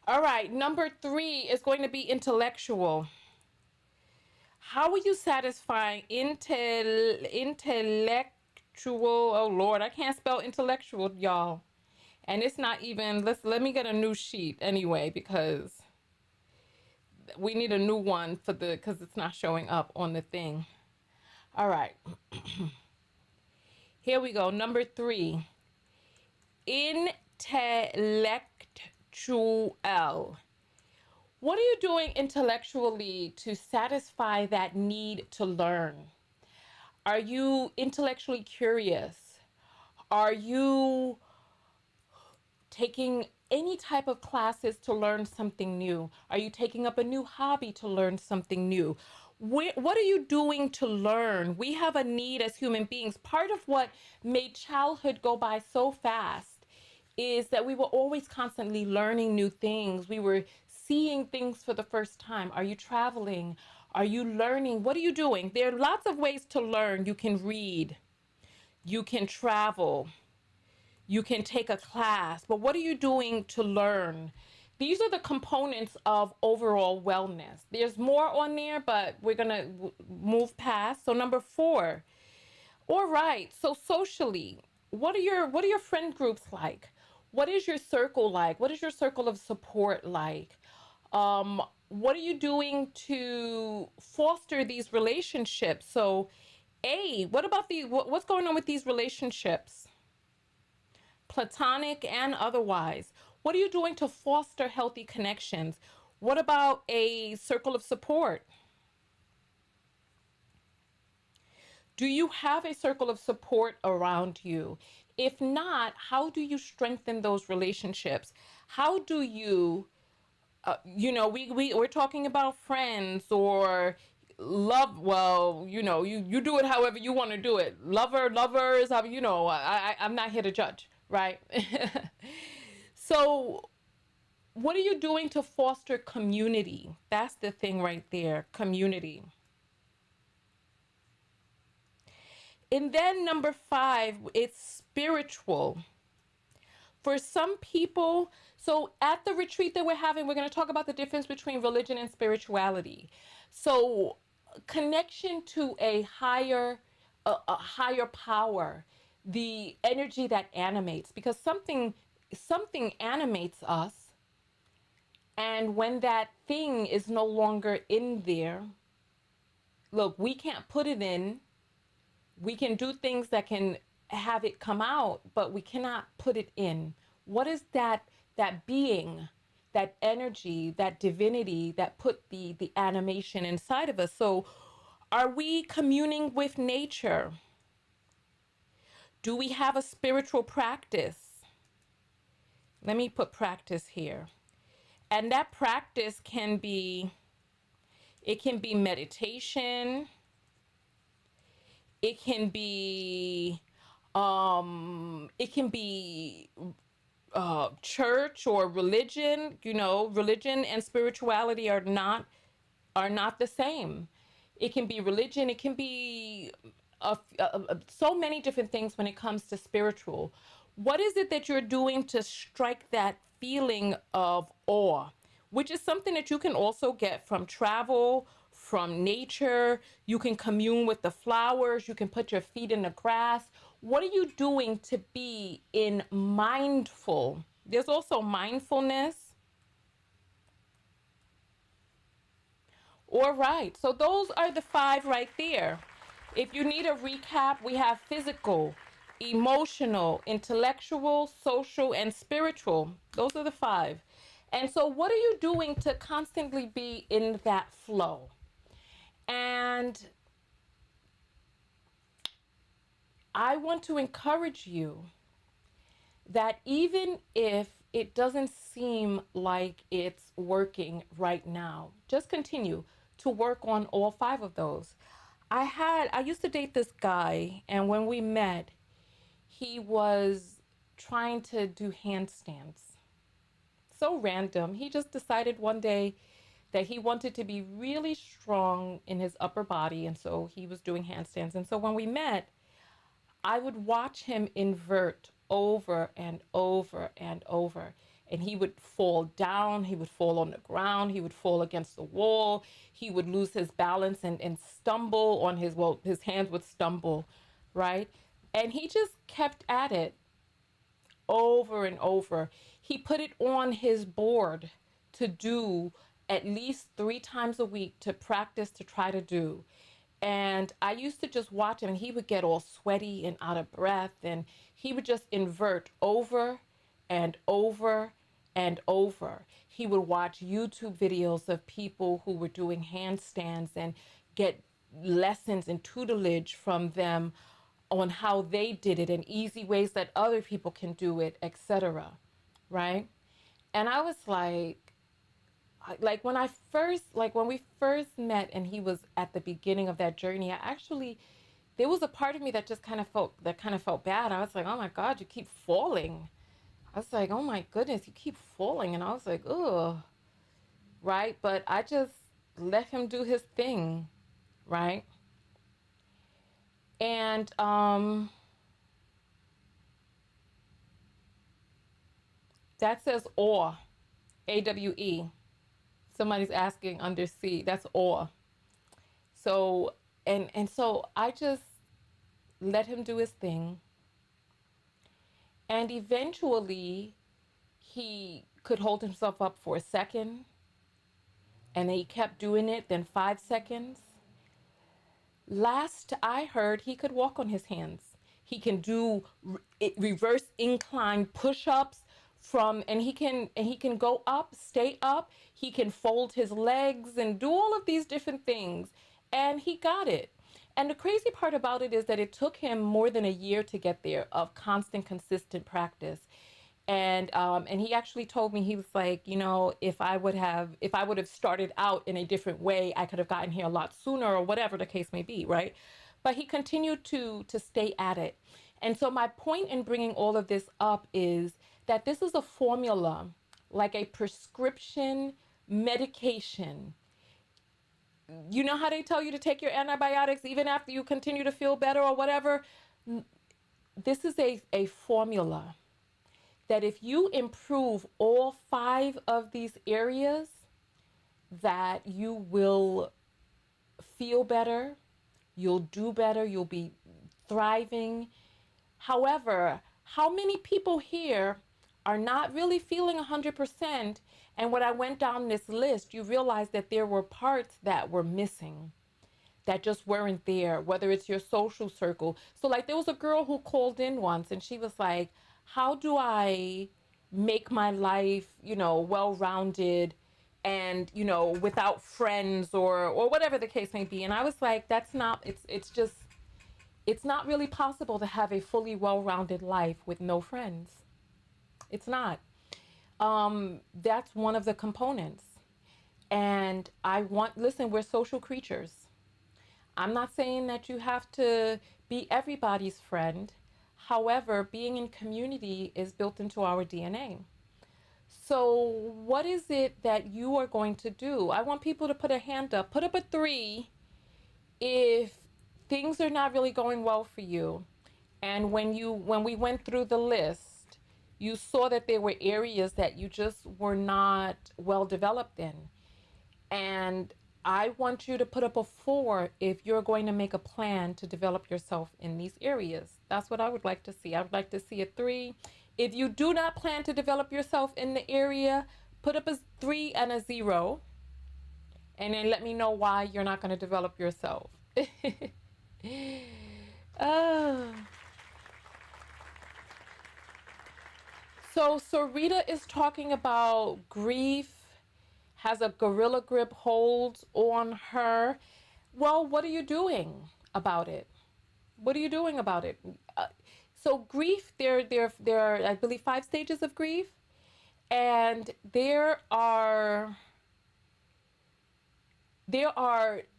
All right, number 3 is going to be intellectual. How are you satisfying intellectual? Oh Lord, I can't spell intellectual, y'all. And it's not even, let me get a new sheet anyway, because we need a new one for because it's not showing up on the thing. All right. Here we go. Number 3. Intellectual. What are you doing intellectually to satisfy that need to learn? Are you intellectually curious? Are you taking any type of classes to learn something new? Are you taking up a new hobby to learn something new? What are you doing to learn? We have a need as human beings. Part of what made childhood go by so fast is that we were always constantly learning new things. We were seeing things for the first time. Are you traveling? Are you learning? What are you doing? There are lots of ways to learn. You can read, you can travel, you can take a class, but what are you doing to learn? These are the components of overall wellness. There's more on there, but we're gonna move past. So number 4. All right. So socially, what are your friend groups like? What is your circle like? What is your circle of support like? What are you doing to foster these relationships? So, what about what's going on with these relationships? Platonic and otherwise. What are you doing to foster healthy connections? What about a circle of support? Do you have a circle of support around you? If not, how do you strengthen those relationships? How do you, we're talking about friends or love. Well, you do it however you want to do it. Lovers, I'm not here to judge, right? So what are you doing to foster community? That's the thing right there, community. And then number 5, it's spiritual. For some people, so at the retreat that we're having, we're going to talk about the difference between religion and spirituality. So connection to a higher power, the energy that animates, because something animates us, and when that thing is no longer in there, look, we can't put it in. We can do things that can have it come out, but we cannot put it in. What is that being, that energy, that divinity that put the animation inside of us? So are we communing with nature? Do we have a spiritual practice? Let me put practice here. And that practice can be, it can be meditation, it can be it can be church or religion. You know, religion and spirituality are not the same. It can be religion, it can be so many different things when it comes to spiritual. What is it that you're doing to strike that feeling of awe, which is something that you can also get from travel, from nature? You can commune with the flowers, you can put your feet in the grass. What are you doing to be in mindful? There's also mindfulness. All right, so those are the five right there. If you need a recap, we have physical, emotional, intellectual, social, and spiritual. Those are the five. And so, what are you doing to constantly be in that flow? And I want to encourage you that even if it doesn't seem like it's working right now, just continue to work on all five of those. I used to date this guy, and when we met, he was trying to do handstands. So random. He just decided one day that he wanted to be really strong in his upper body, and so he was doing handstands. And so when we met, I would watch him invert over and over and over. And he would fall down, he would fall on the ground, he would fall against the wall, he would lose his balance and stumble on his, well, his hands would stumble, right? And he just kept at it over and over. He put it on his board to do at least 3 times a week, to practice, to try to do. And I used to just watch him, and he would get all sweaty and out of breath, and he would just invert over and over and over. He would watch YouTube videos of people who were doing handstands and get lessons and tutelage from them on how they did it and easy ways that other people can do it, etc. Right? And I was like when I first, like when we first met and he was at the beginning of that journey, I actually, there was a part of me that just kind of felt bad. I was like, oh my God, you keep falling. I was like, oh my goodness, you keep falling. And I was like, ugh, right? But I just let him do his thing, right? And that says awe, AWE. Somebody's asking under C. That's awe. So and so I just let him do his thing. And eventually he could hold himself up for a second, and then he kept doing it, then 5 seconds. Last I heard, he could walk on his hands. He can do reverse incline push-ups and he can go up, stay up. He can fold his legs and do all of these different things, and he got it. And the crazy part about it is that it took him more than a year to get there, of constant, consistent practice. And he actually told me, he was like, you know, if I would have started out in a different way, I could have gotten here a lot sooner, or whatever the case may be, right? But he continued to stay at it. And so my point in bringing all of this up is that this is a formula, like a prescription medication. You know how they tell you to take your antibiotics even after you continue to feel better or whatever? This is a formula that if you improve all five of these areas, that you will feel better, you'll do better, you'll be thriving, However, how many people here are not really feeling 100%? And when I went down this list, you realize that there were parts that were missing, that just weren't there, whether it's your social circle. So, like, there was a girl who called in once and she was like, how do I make my life, well rounded and, without friends or whatever the case may be? And I was like, that's not, it's not really possible to have a fully well rounded life with no friends. It's not. That's one of the components. And listen, we're social creatures. I'm not saying that you have to be everybody's friend. However, being in community is built into our DNA. So, what is it that you are going to do? I want people to put a hand up. Put up a 3 if things are not really going well for you. And when we went through the list, you saw that there were areas that you just were not well developed in. And I want you to put up a 4 if you're going to make a plan to develop yourself in these areas. That's what I would like to see. I would like to see a 3. If you do not plan to develop yourself in the area, put up a 3 and a 0. And then let me know why you're not going to develop yourself. Oh. So Sarita is talking about grief, has a gorilla grip hold on her. Well, what are you doing about it? What are you doing about it? So grief, there are, I believe, 5 stages of grief, and there are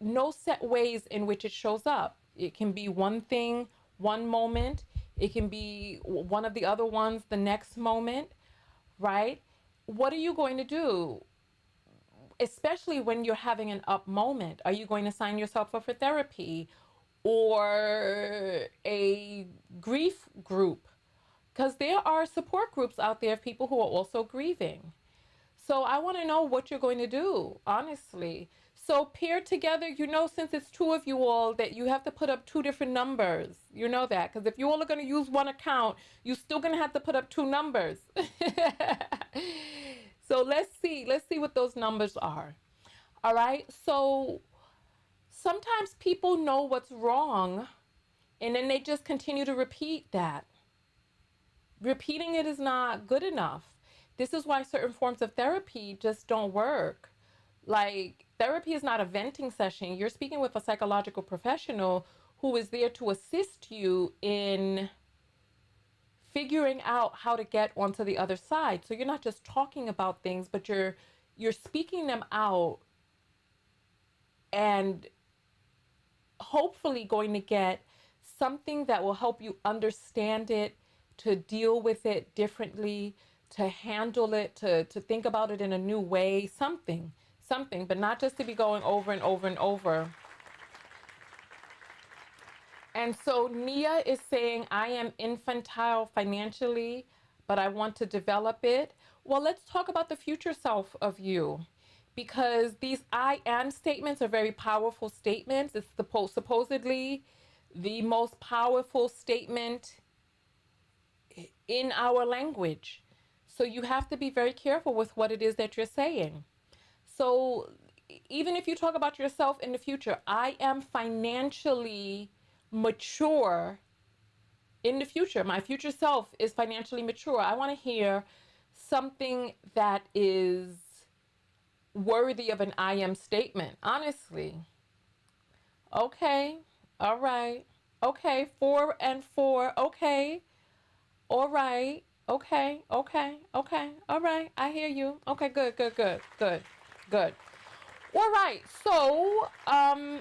no set ways in which it shows up. It can be one thing, one moment. It can be one of the other ones the next moment, right? What are you going to do? Especially when you're having an up moment. Are you going to sign yourself up for therapy or a grief group? Because there are support groups out there of people who are also grieving. So I want to know what you're going to do, honestly. So pair together, since it's 2 of you all, that you have to put up 2 different numbers. You know that. Because if you all are going to use one account, you're still going to have to put up 2 numbers. So let's see. Let's see what those numbers are. All right. So sometimes people know what's wrong and then they just continue to repeat that. Repeating it is not good enough. This is why certain forms of therapy just don't work. Like, therapy is not a venting session. You're speaking with a psychological professional who is there to assist you in figuring out how to get onto the other side. So you're not just talking about things, but you're speaking them out and hopefully going to get something that will help you understand it, to deal with it differently, to handle it, to think about it in a new way, something, but not just to be going over and over and over. And so Nia is saying, I am infantile financially, but I want to develop it. Well, let's talk about the future self of you, because these I am statements are very powerful statements. It's supposedly the most powerful statement in our language. So you have to be very careful with what it is that you're saying. So even if you talk about yourself in the future, I am financially mature in the future. My future self is financially mature. I want to hear something that is worthy of an I am statement, honestly. Okay. All right. Okay. 4 and 4. Okay. All right. Okay. Okay. Okay. All right. I hear you. Okay. Good. Good. Good. Good. Good. All right. So,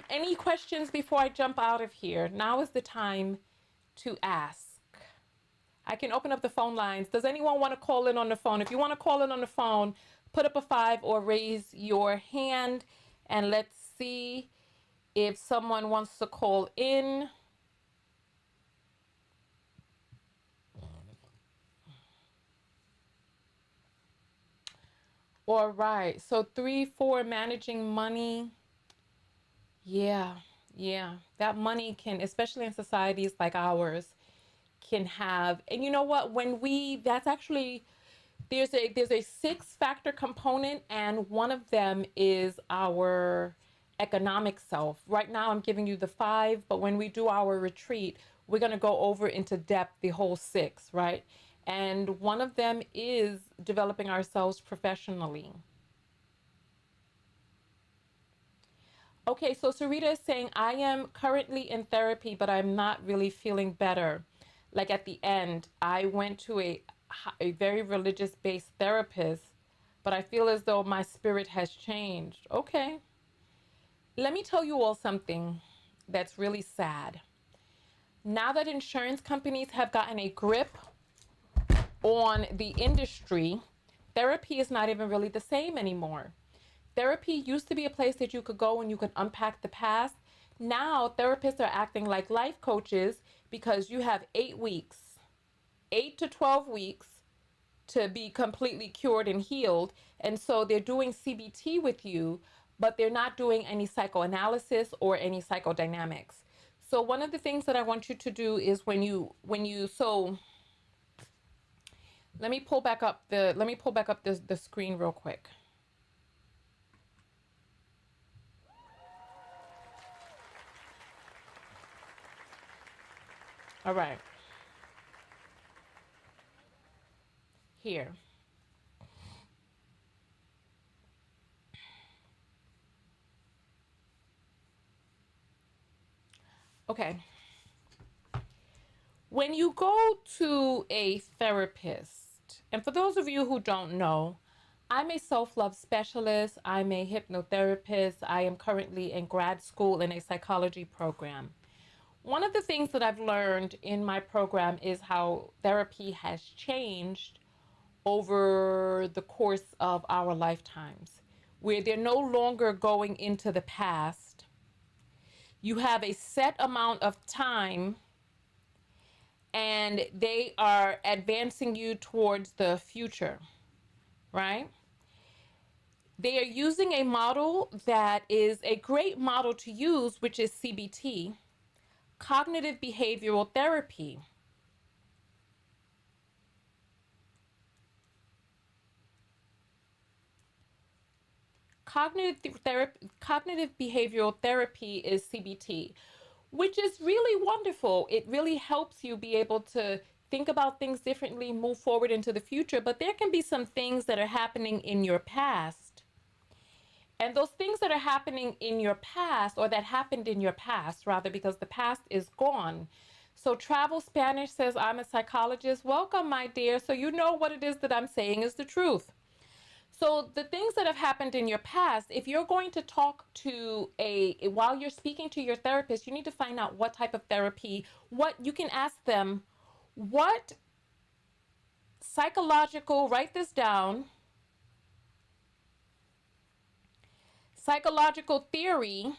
any questions before I jump out of here? Now is the time to ask. I can open up the phone lines. Does anyone want to call in on the phone? If you want to call in on the phone, put up a 5 or raise your hand, and let's see if someone wants to call in. All right. So 3, 4, managing money. Yeah. Yeah. That money can, especially in societies like ours, can have, and you know what, when we, that's actually, there's a 6 factor component, and one of them is our economic self. Right now I'm giving you the 5, but when we do our retreat, we're going to go over into depth the whole 6, right? And one of them is developing ourselves professionally. Okay, so Sarita is saying, I am currently in therapy, but I'm not really feeling better. Like at the end, I went to a very religious based therapist, but I feel as though my spirit has changed. Okay, let me tell you all something that's really sad. Now that insurance companies have gotten a grip on the industry, therapy is not even really the same anymore. Therapy used to be a place that you could go and you could unpack the past. Now, therapists are acting like life coaches because you have 8 weeks, 8 to 12 weeks to be completely cured and healed. And so they're doing CBT with you, but they're not doing any psychoanalysis or any psychodynamics. So one of the things that I want you to do is so let me pull back up the screen real quick. All right. Here. Okay. When you go to a therapist, and for those of you who don't know, I'm a self love specialist, I'm a hypnotherapist, I am currently in grad school in a psychology program. One of the things that I've learned in my program is how therapy has changed over the course of our lifetimes, where they're no longer going into the past. You have a set amount of time and they are advancing you towards the future, right? They are using a model that is a great model to use, which is CBT, cognitive behavioral therapy. Cognitive behavioral therapy is CBT, which is really wonderful. It really helps you be able to think about things differently, move forward into the future. But there can be some things that are happening in your past. And those things that are happening in your past, or that happened in your past, rather, because the past is gone. So Travel Spanish says, I'm a psychologist. Welcome, my dear. So you know what it is that I'm saying is the truth. So the things that have happened in your past, if you're going to talk to while you're speaking to your therapist, you need to find out what type of therapy, what you can ask them, what psychological, write this down, psychological theory,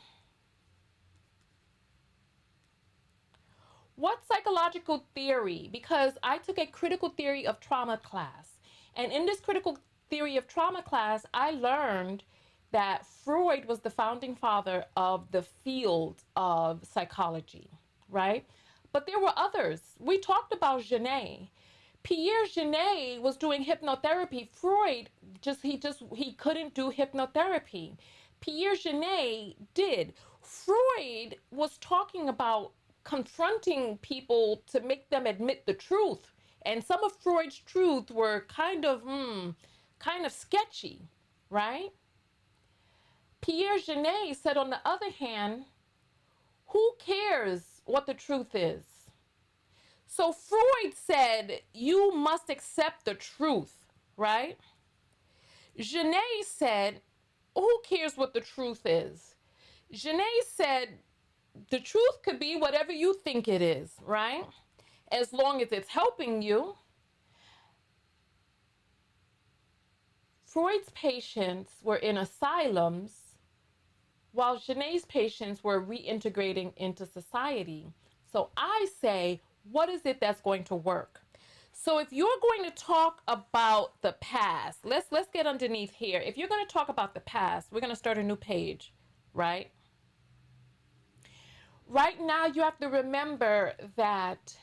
because I took a critical theory of trauma class. And in this critical theory of trauma class, I learned that Freud was the founding father of the field of psychology, right? But there were others. We talked about Genet. Pierre Genet was doing hypnotherapy. Freud he couldn't do hypnotherapy. Pierre Genet did. Freud was talking about confronting people to make them admit the truth. And some of Freud's truth were kind of sketchy, right? Pierre Genet said, on the other hand, who cares what the truth is? So Freud said, you must accept the truth, right? Genet said, who cares what the truth is? Genet said, the truth could be whatever you think it is, right? As long as it's helping you. Freud's patients were in asylums while Genet's patients were reintegrating into society. So I say, what is it that's going to work? So if you're going to talk about the past, let's get underneath here. If you're going to talk about the past, we're going to start a new page, right? Right now, you have to remember that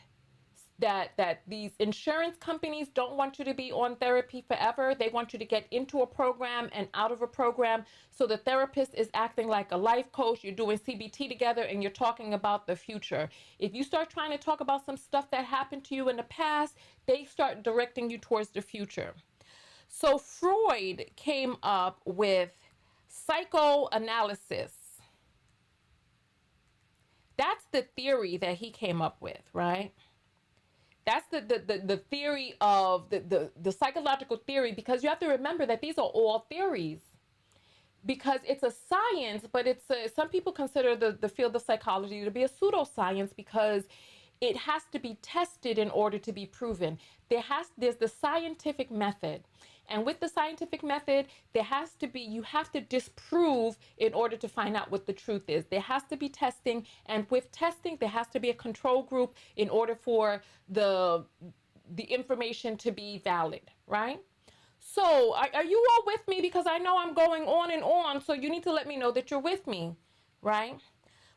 that these insurance companies don't want you to be on therapy forever. They want you to get into a program and out of a program. So the therapist is acting like a life coach. You're doing CBT together and you're talking about the future. If you start trying to talk about some stuff that happened to you in the past, they start directing you towards the future. So Freud came up with psychoanalysis. That's the theory that he came up with, right? That's the theory of the psychological theory, because you have to remember that these are all theories, because it's a science, but some people consider the field of psychology to be a pseudoscience because it has to be tested in order to be proven. There's the scientific method. And with the scientific method, you have to disprove in order to find out what the truth is. There has to be testing, and with testing, there has to be a control group in order for the information to be valid, right? So are you all with me? Because I know I'm going on and on, so you need to let me know that you're with me, right?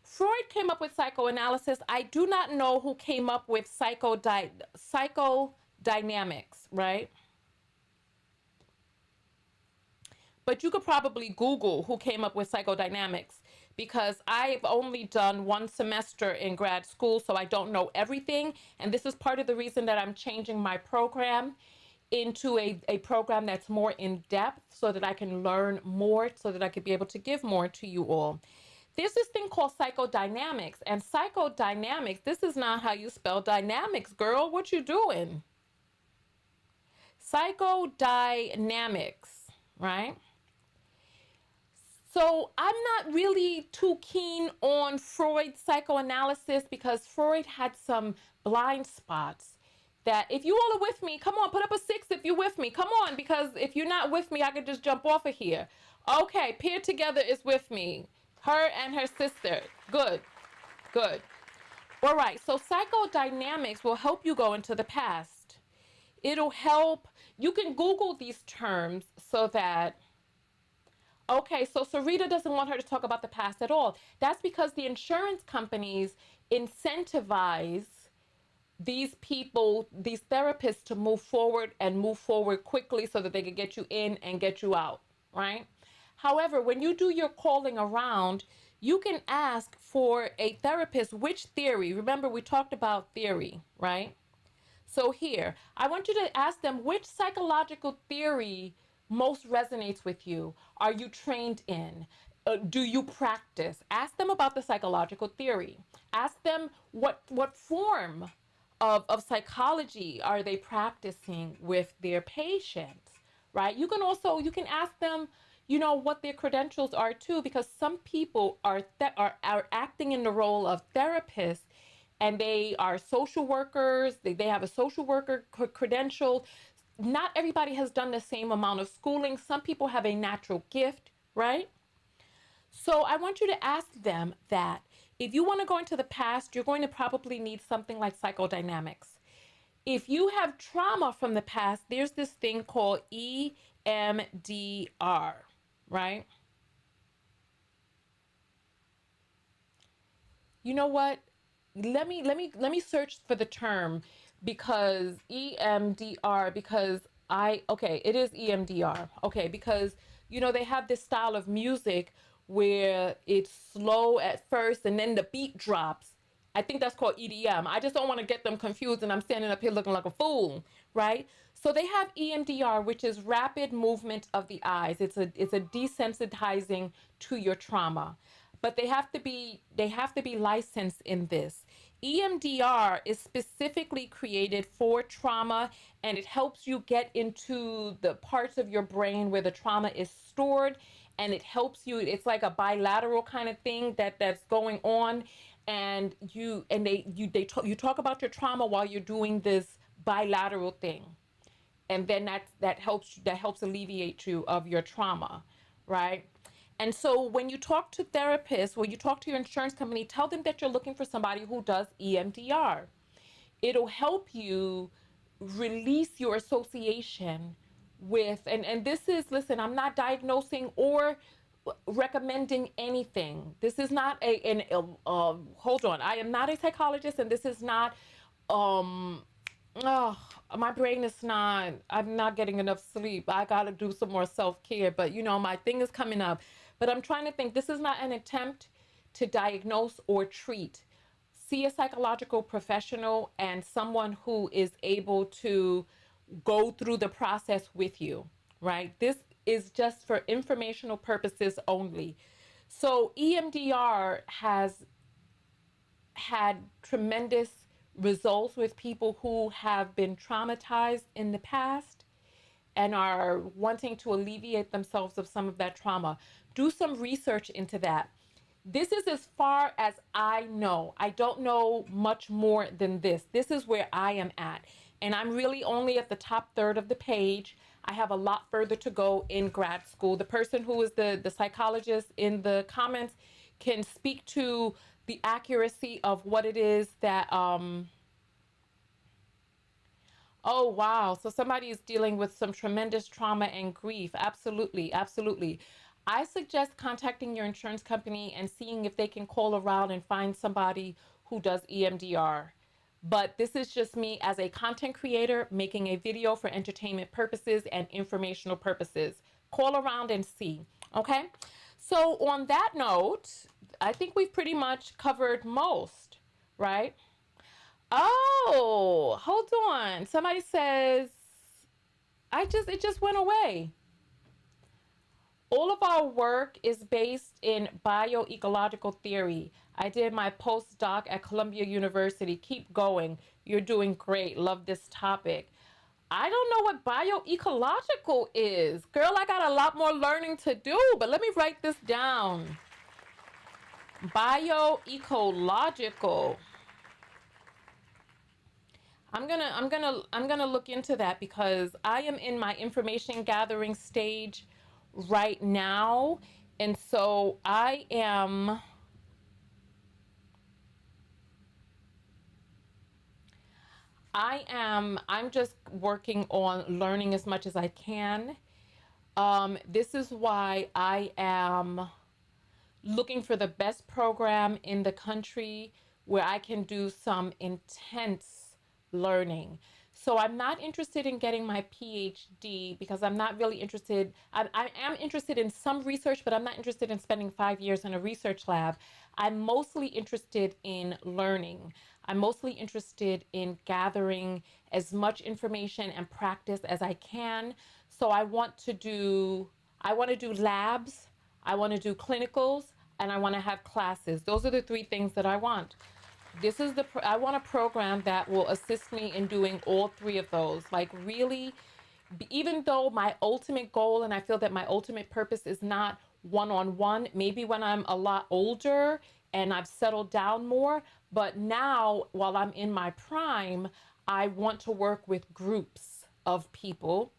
Freud came up with psychoanalysis. I do not know who came up with psychodynamics, right? But you could probably Google who came up with psychodynamics, because I've only done one semester in grad school, so I don't know everything. And this is part of the reason that I'm changing my program into a program that's more in depth, so that I can learn more, so that I could be able to give more to you all. There's this thing called psychodynamics, and psychodynamics, this is not how you spell dynamics, girl. What you doing? Psychodynamics, right? So I'm not really too keen on Freud's psychoanalysis, because Freud had some blind spots that, if you all are with me, come on, put up a 6 if you're with me. Come on, because if you're not with me, I could just jump off of here. Okay, Peer Together is with me. Her and her sister. Good, good. All right, so psychodynamics will help you go into the past. It'll help, you can Google these terms so that, okay, so Sarita doesn't want her to talk about the past at all. That's because the insurance companies incentivize these people, these therapists, to move forward and move forward quickly so that they can get you in and get you out, right? However, when you do your calling around, you can ask for a therapist which theory. Remember, we talked about theory, right? So here, I want you to ask them which psychological theory most resonates with you. Are you trained in? Do you practice? Ask them about the psychological theory. Ask them what form of psychology are they practicing with their patients, right? You can ask them, what their credentials are too, because some people are acting in the role of therapists, and they are social workers. They have a social worker credential. Not everybody has done the same amount of schooling. Some people have a natural gift, right? So I want you to ask them that. If you want to go into the past, you're going to probably need something like psychodynamics. If you have trauma from the past, there's this thing called EMDR, right? You know what? Let me search for the term, because EMDR, because it is EMDR. Okay, because they have this style of music where it's slow at first and then the beat drops. I think that's called EDM. I just don't want to get them confused and I'm standing up here looking like a fool, right? So they have EMDR, which is rapid movement of the eyes. It's a desensitizing to your trauma. But they have to be licensed in this. EMDR is specifically created for trauma, and it helps you get into the parts of your brain where the trauma is stored, and it helps you. It's like a bilateral kind of thing that's going on, and you talk about your trauma while you're doing this bilateral thing, and then that helps alleviate you of your trauma, right? And so when you talk to therapists, when you talk to your insurance company, tell them that you're looking for somebody who does EMDR. It'll help you release your association with, and this is, listen, I'm not diagnosing or recommending anything. This is not hold on. I am not a psychologist, and this is not Oh, my brain is not, I'm not getting enough sleep. I got to do some more self-care, but you know, my thing is coming up. But I'm trying to think, this is not an attempt to diagnose or treat. See a psychological professional and someone who is able to go through the process with you, right? This is just for informational purposes only. So EMDR has had tremendous results with people who have been traumatized in the past and are wanting to alleviate themselves of some of that trauma. Do some research into that. This is as far as I know. I don't know much more than this. This is where I am at. And I'm really only at the top third of the page. I have a lot further to go in grad school. The person who is the psychologist in the comments can speak to the accuracy of what it is that oh, wow. So somebody is dealing with some tremendous trauma and grief. Absolutely. Absolutely. I suggest contacting your insurance company and seeing if they can call around and find somebody who does EMDR. But this is just me as a content creator making a video for entertainment purposes and informational purposes. Call around and see. Okay. So, on that note, I think we've pretty much covered most, right? Oh, hold on. Somebody says it just went away. All of our work is based in bioecological theory. I did my postdoc at Columbia University. Keep going. You're doing great. Love this topic. I don't know what bioecological is. Girl, I got a lot more learning to do, but let me write this down. Bioecological. I'm gonna look into that because I am in my information gathering stage right now. And so I'm just working on learning as much as I can. This is why I am looking for the best program in the country where I can do some intense learning. So I'm not interested in getting my PhD because I'm not really interested. I am interested in some research, but I'm not interested in spending 5 years in a research lab. I'm mostly interested in learning. I'm mostly interested in gathering as much information and practice as I can. So I want to do labs, I want to do clinicals, and I want to have classes. Those are the three things that I want. I want a program that will assist me in doing all three of those. Like really, even though my ultimate goal and I feel that my ultimate purpose is not one-on-one, maybe when I'm a lot older and I've settled down more, but now while I'm in my prime, I want to work with groups of people,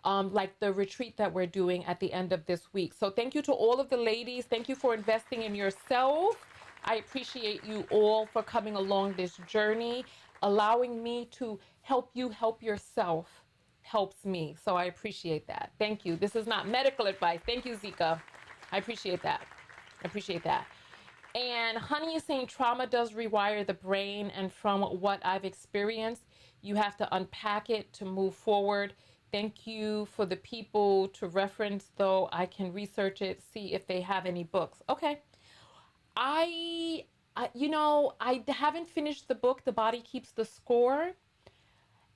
like the retreat that we're doing at the end of this week. So thank you to all of the ladies. Thank you for investing in yourself. I appreciate you all for coming along this journey. Allowing me to help you help yourself helps me. So I appreciate that. Thank you. This is not medical advice. Thank you, Zika. I appreciate that. I appreciate that. And Honey is saying trauma does rewire the brain, and from what I've experienced, you have to unpack it to move forward. Thank you for the people to reference, though. I can research it, see if they have any books. Okay. I, I haven't finished the book, The Body Keeps the Score.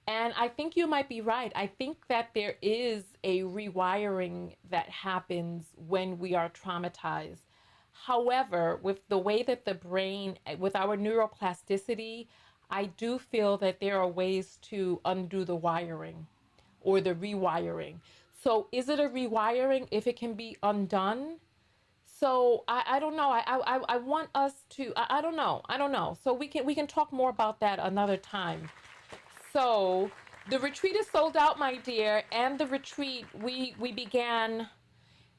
And I think you might be right. I think that there is a rewiring that happens when we are traumatized. However, with the way that the brain, with our neuroplasticity, I do feel that there are ways to undo the wiring or the rewiring. So, is it a rewiring if it can be undone? So I don't know. I want us to. I don't know. I don't know. So we can talk more about that another time. So the retreat is sold out, my dear, and the retreat we began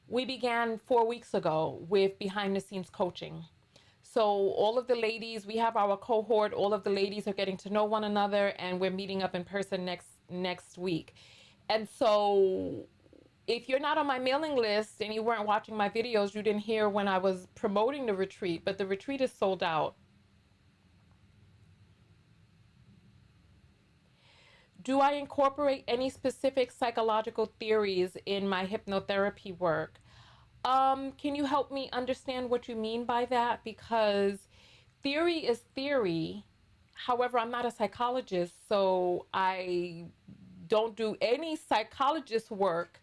4 weeks ago with behind the scenes coaching. So all of the ladies, we have our cohort. All of the ladies are getting to know one another, and we're meeting up in person next week. And so if you're not on my mailing list and you weren't watching my videos, you didn't hear when I was promoting the retreat, but the retreat is sold out. Do I incorporate any specific psychological theories in my hypnotherapy work? Can you help me understand what you mean by that? Because theory is theory. However, I'm not a psychologist, so I don't do any psychologist work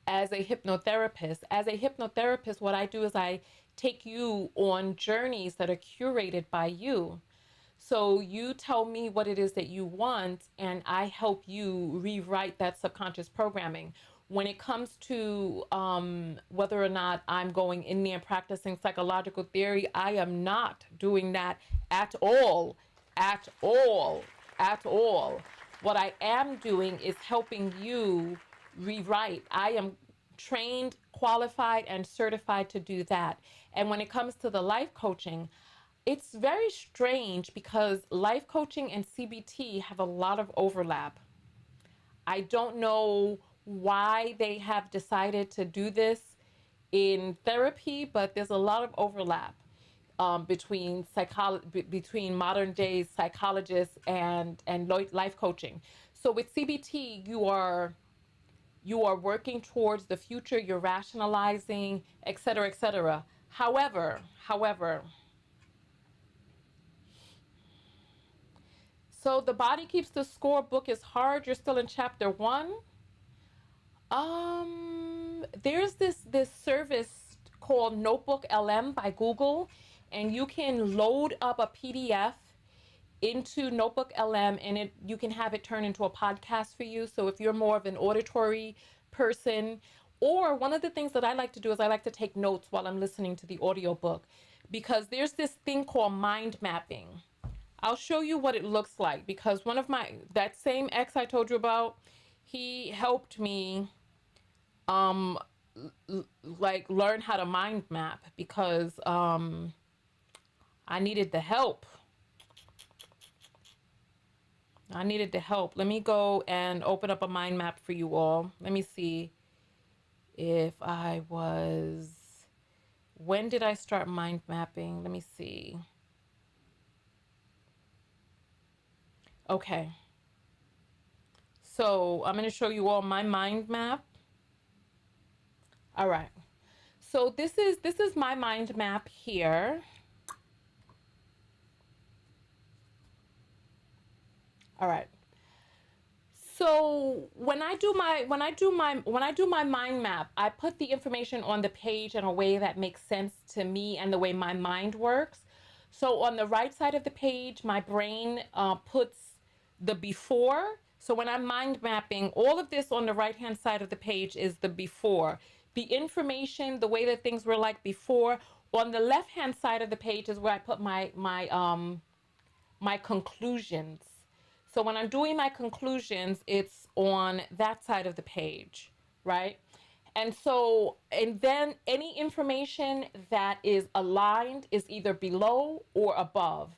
as a hypnotherapist. As a hypnotherapist, what I do is I take you on journeys that are curated by you. So you tell me what it is that you want, and I help you rewrite that subconscious programming. When it comes to whether or not I'm going in there and practicing psychological theory, I am not doing that at all, at all, at all. What I am doing is helping you rewrite. I am trained, qualified, and certified to do that. And when it comes to the life coaching, it's very strange because life coaching and CBT have a lot of overlap. I don't know why they have decided to do this in therapy, but there's a lot of overlap between modern day psychologists and life coaching. So with CBT, you are working towards the future, you're rationalizing, et cetera, et cetera. However, so the body keeps the score book is hard. You're still in chapter one. There's this service called Notebook LM by Google, and you can load up a PDF into Notebook LM, and you can have it turn into a podcast for you. So if you're more of an auditory person, or one of the things that I like to do is I like to take notes while I'm listening to the audiobook, because there's this thing called mind mapping. I'll show you what it looks like, because that same ex I told you about, he helped me um like learn how to mind map because I needed the help. I needed the help. Let me go and open up a mind map for you all. Let me see if I was when did I start mind mapping? Let me see. Okay. So, I'm going to show you all my mind map. All right. So this is my mind map here. All right. So when I do my mind map, I put the information on the page in a way that makes sense to me and the way my mind works. So on the right side of the page, my brain puts the before. So when I'm mind mapping, all of this on the right hand side of the page is the before. The information, the way that things were like before. On the left hand side of the page is where I put my conclusions. So when I'm doing my conclusions, it's on that side of the page, right? And then any information that is aligned is either below or above.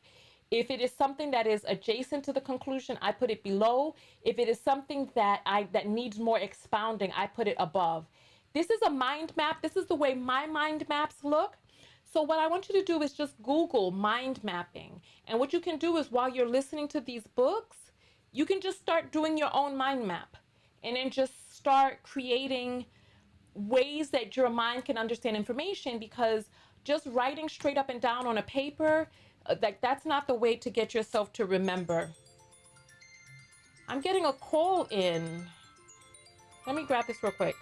If it is something that is adjacent to the conclusion, I put it below. If it is something that needs more expounding, I put it above. This is a mind map. This is the way my mind maps look. So what I want you to do is just Google mind mapping. And what you can do is while you're listening to these books, you can just start doing your own mind map and then just start creating ways that your mind can understand information, because just writing straight up and down on a paper, that's not the way to get yourself to remember. I'm getting a call in. Let me grab this real quick.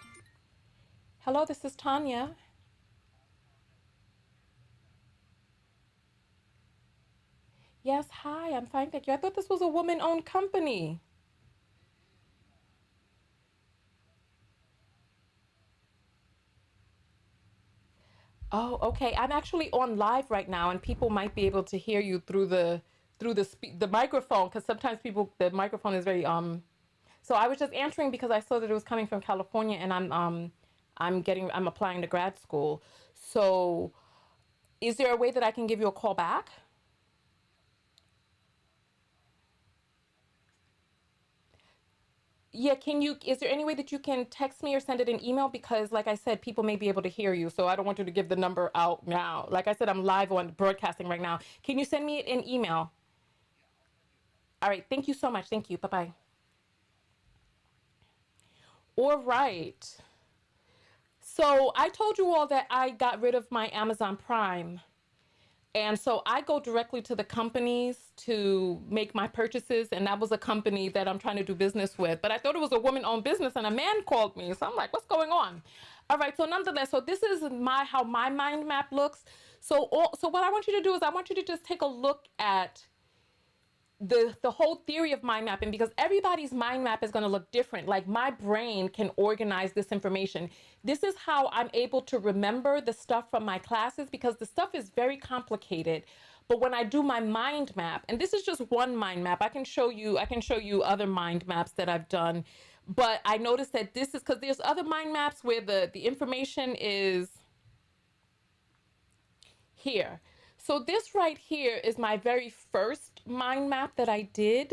Hello, this is Tonya. Yes, hi, I'm fine, thank you. I thought this was a woman-owned company. Oh, okay. I'm actually on live right now, and people might be able to hear you through the microphone, because sometimes the microphone is very. So I was just answering because I saw that it was coming from California, and I'm applying to grad school. So is there a way that I can give you a call back? Yeah, is there any way that you can text me or send it an email? Because, like I said, people may be able to hear you, so I don't want you to give the number out now. Like I said, I'm live on broadcasting right now. Can you send me an email? All right, thank you so much. Thank you. Bye bye. All right. So I told you all that I got rid of my Amazon Prime. And so I go directly to the companies to make my purchases. And that was a company that I'm trying to do business with. But I thought it was a woman-owned business and a man called me. So I'm like, what's going on? All right. So nonetheless, so this is how my mind map looks. So what I want you to do is I want you to just take a look at the whole theory of mind mapping, because everybody's mind map is going to look different. Like my brain can organize this information. This is how I'm able to remember the stuff from my classes, because the stuff is very complicated. But when I do my mind map, and this is just one mind map, I can show you other mind maps that I've done. But I noticed that this is because there's other mind maps where the information is here. So this right here is my very first mind map that I did.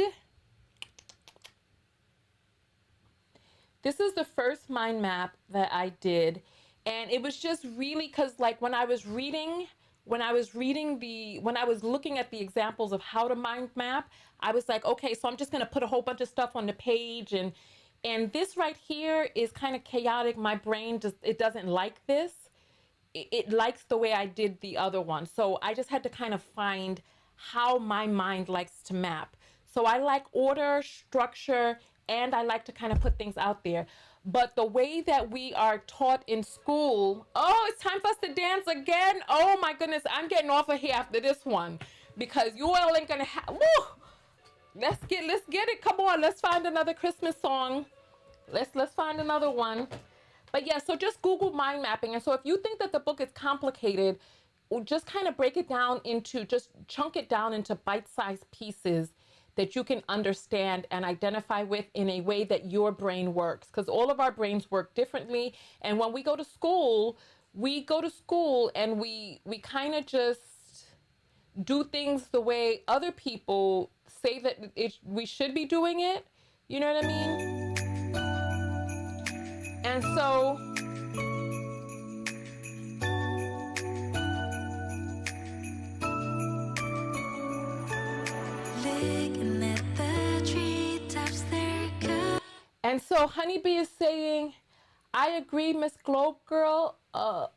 This is the first mind map that I did. And it was just really because like when I was looking at the examples of how to mind map, I was like, okay, so I'm just going to put a whole bunch of stuff on the page. And this right here is kind of chaotic. My brain it doesn't like this. It likes the way I did the other one. So I just had to kind of find how my mind likes to map. So I like order, structure, and I like to kind of put things out there. But the way that we are taught in school, oh, it's time for us to dance again. Oh my goodness, I'm getting off of here after this one because you all ain't gonna have, woo! Let's get it. Come on, let's find another Christmas song. Let's find another one. But yeah, so just Google mind mapping. And so if you think that the book is complicated, just kind of just chunk it down into bite-sized pieces that you can understand and identify with in a way that your brain works. Because all of our brains work differently. And when we go to school and we kind of just do things the way other people say that we should be doing it. You know what I mean? And so Looking at the treetops, they're good. And so Honeybee is saying, I agree, Miss Globe Girl,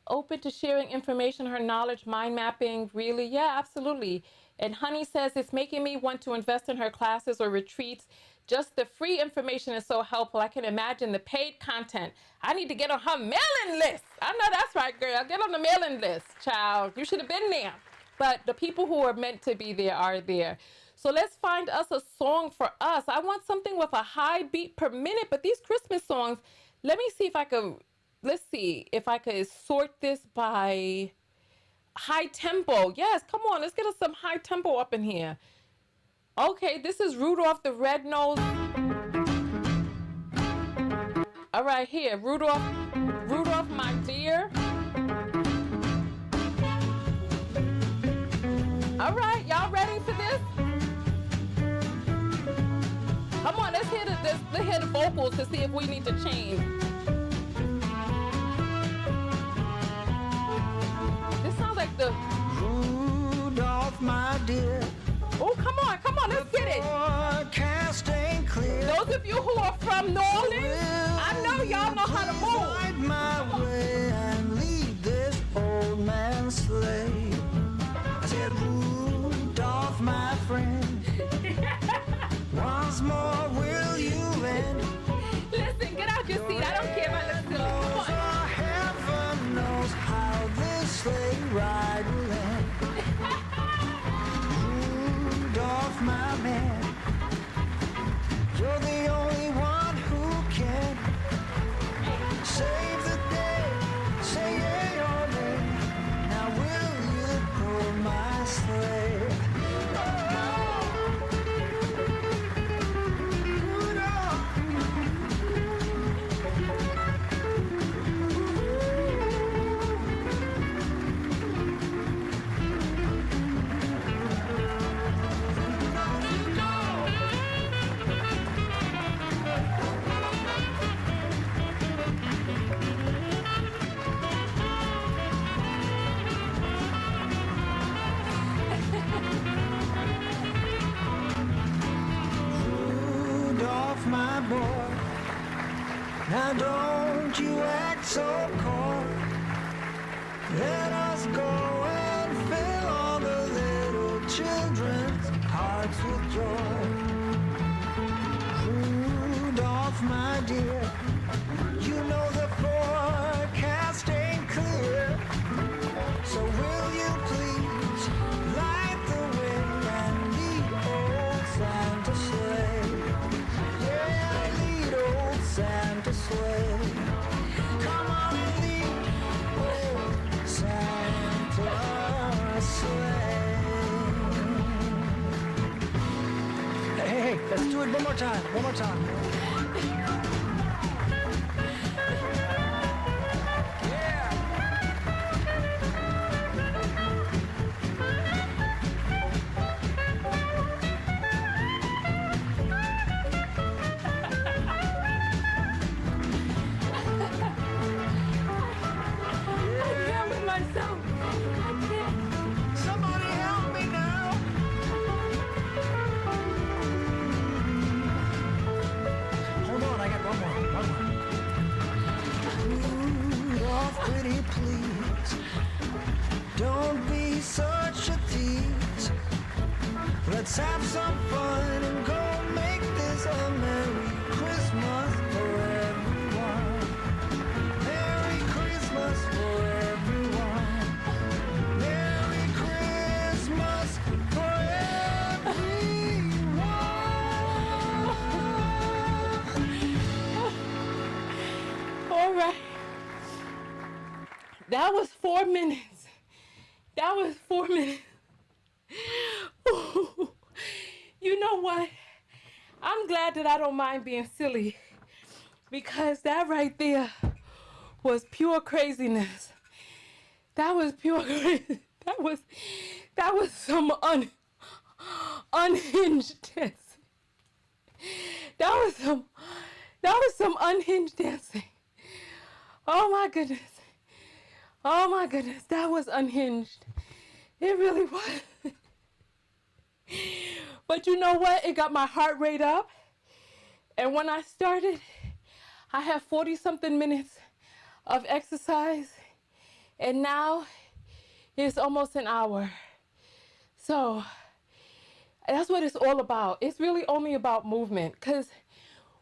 open to sharing information, her knowledge, mind mapping, really? Yeah, absolutely. And Honey says, it's making me want to invest in her classes or retreats. Just the free information is so helpful. I can imagine the paid content. I need to get on her mailing list. I know that's right, girl. Get on the mailing list, child. You should have been there. But the people who are meant to be there are there. So let's find us a song for us. I want something with a high beat per minute, but these Christmas songs, let's see if I could sort this by high tempo. Yes, come on, let's get us some high tempo up in here. Okay, this is Rudolph the Red-Nosed. All right, here, Rudolph, my dear. All right, y'all ready for this? Come on, let's hear the vocals to see if we need to change. This sounds like the Rudolph, my dear. Oh, come on, let's get it. Forecast ain't clear. Those of you who are from New Orleans, I know y'all know how to move. Light my way and lead this old man's sleigh. I said, Rudolph, my friend, once more will you end? Listen, get out your seat. I don't care about this. Come on. For heaven knows how this sleigh ride will end. Rudolph, my man, you're the only one who can say don't you act so cold. Let us go and fill all the little children's hearts with joy. Rudolph, my dear, you know the forecast ain't clear. So will you please light the way and lead old Santa sleigh? Yeah, lead old Santa sleigh. Come on and lead old Santa sleigh. Hey, let's do it one more time, one more time. Somebody help me now. Hold on, I got one more. Rudolph, pretty please, don't be such a tease. Let's have some fun and go make this a Merry Christmas for everyone. Merry Christmas for everyone. Merry Christmas for everyone. All right. That was 4 minutes. That was 4 minutes. You know what? I'm glad that I don't mind being silly, because that right there was pure craziness. That was pure crazy. That was some unhinged dancing. That was some unhinged dancing. Oh my goodness. Oh my goodness. That was unhinged. It really was. But you know what? It got my heart rate up. And when I started, I had 40 something minutes of exercise. And now it's almost an hour. So that's what it's all about. It's really only about movement. Because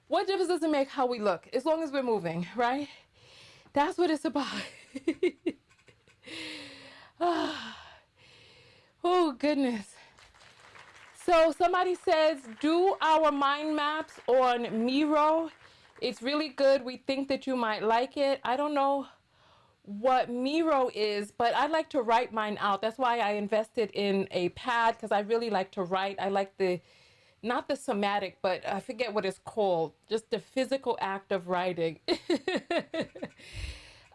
what difference does it make how we look? As long as we're moving, right? That's what it's about. Oh, goodness. So somebody says, do our mind maps on Miro. It's really good. We think that you might like it. I don't know what Miro is, but I like to write mine out. That's why I invested in a pad, because I really like to write. I like not the somatic, but I forget what it's called. Just the physical act of writing.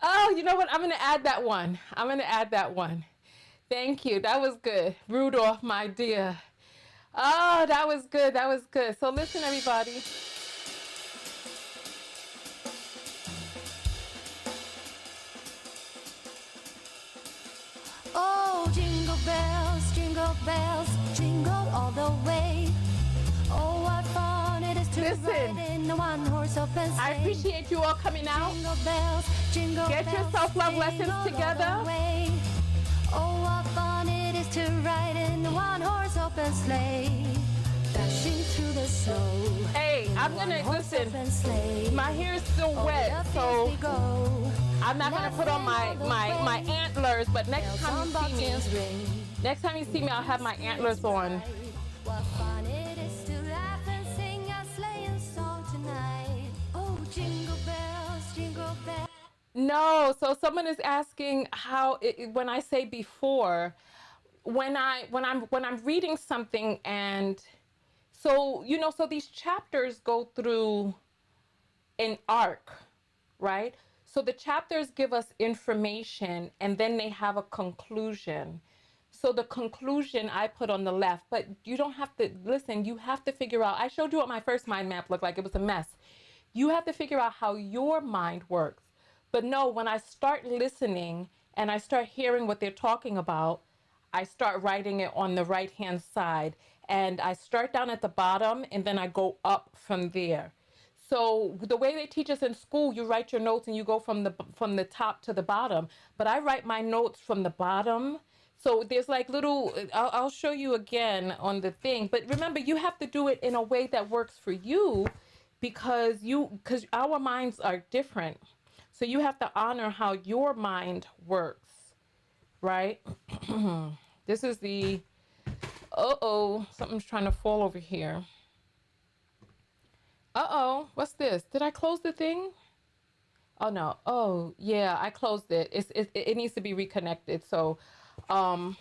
Oh, you know what? I'm going to add that one. I'm going to add that one. Thank you. That was good. Rudolph, my dear. Oh, that was good. That was good. So listen, everybody. Oh, jingle bells, jingle all the way. Oh, what fun it is to Listen, ride in a one-horse open sleigh. I appreciate you all coming out. Jingle bells, jingle Get your bells, self-love lessons jingle all together. the way. Oh, what fun it is to ride in a one-horse open sleigh. Dashing through the snow. Hey, I'm going to, listen, my hair is still wet, so I'm not going to put on my antlers, but next time you see me, I'll have my antlers on. What fun it is to laugh and sing a sleighing song tonight. Oh, jingle bells, jingle bells. No, so someone is asking how when I say before, when I'm reading something, and so so these chapters go through an arc, right? So the chapters give us information and then they have a conclusion. So the conclusion I put on the left, but you don't have to listen. You have to figure out. I showed you what my first mind map looked like. It was a mess. You have to figure out how your mind works. But no, when I start listening and I start hearing what they're talking about, I start writing it on the right-hand side. And I start down at the bottom and then I go up from there. So the way they teach us in school, you write your notes and you go from the top to the bottom. But I write my notes from the bottom. So there's like little, I'll show you again on the thing. But remember, you have to do it in a way that works for you, because our minds are different. So you have to honor how your mind works, right? This is the, uh-oh, something's trying to fall over here. Uh-oh, what's this? Did I close the thing? Oh no. Oh, yeah, I closed it. It needs to be reconnected. Um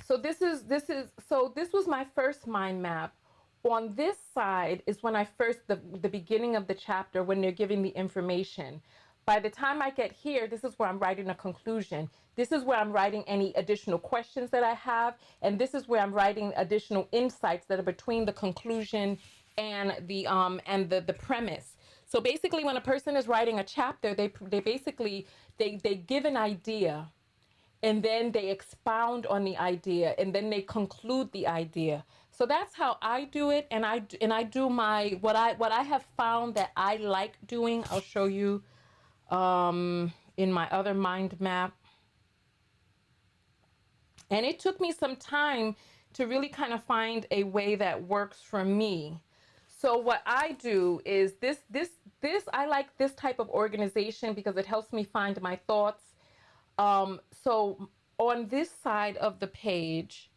so this was my first mind map. On this side is when I first the beginning of the chapter, when they're giving the information. By the time I get here, this is where I'm writing a conclusion. This is where I'm writing any additional questions that I have, and this is where I'm writing additional insights that are between the conclusion and the premise. So basically, when a person is writing a chapter, they basically they give an idea, and then they expound on the idea, and then they conclude the idea. So that's how I do it, and I do my what I have found that I like doing. I'll show you in my other mind map. And it took me some time to really kind of find a way that works for me. So what I do is this I like this type of organization because it helps me find my thoughts. So on this side of the page,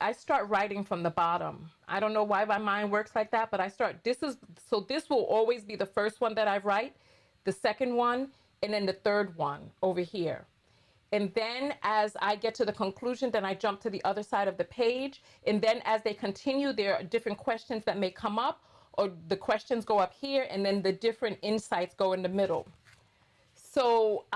I start writing from the bottom. I don't know why my mind works like that, but this will always be the first one that I write, the second one, and then the third one over here. And then as I get to the conclusion, then I jump to the other side of the page. And then as they continue, there are different questions that may come up, or the questions go up here, and then the different insights go in the middle. So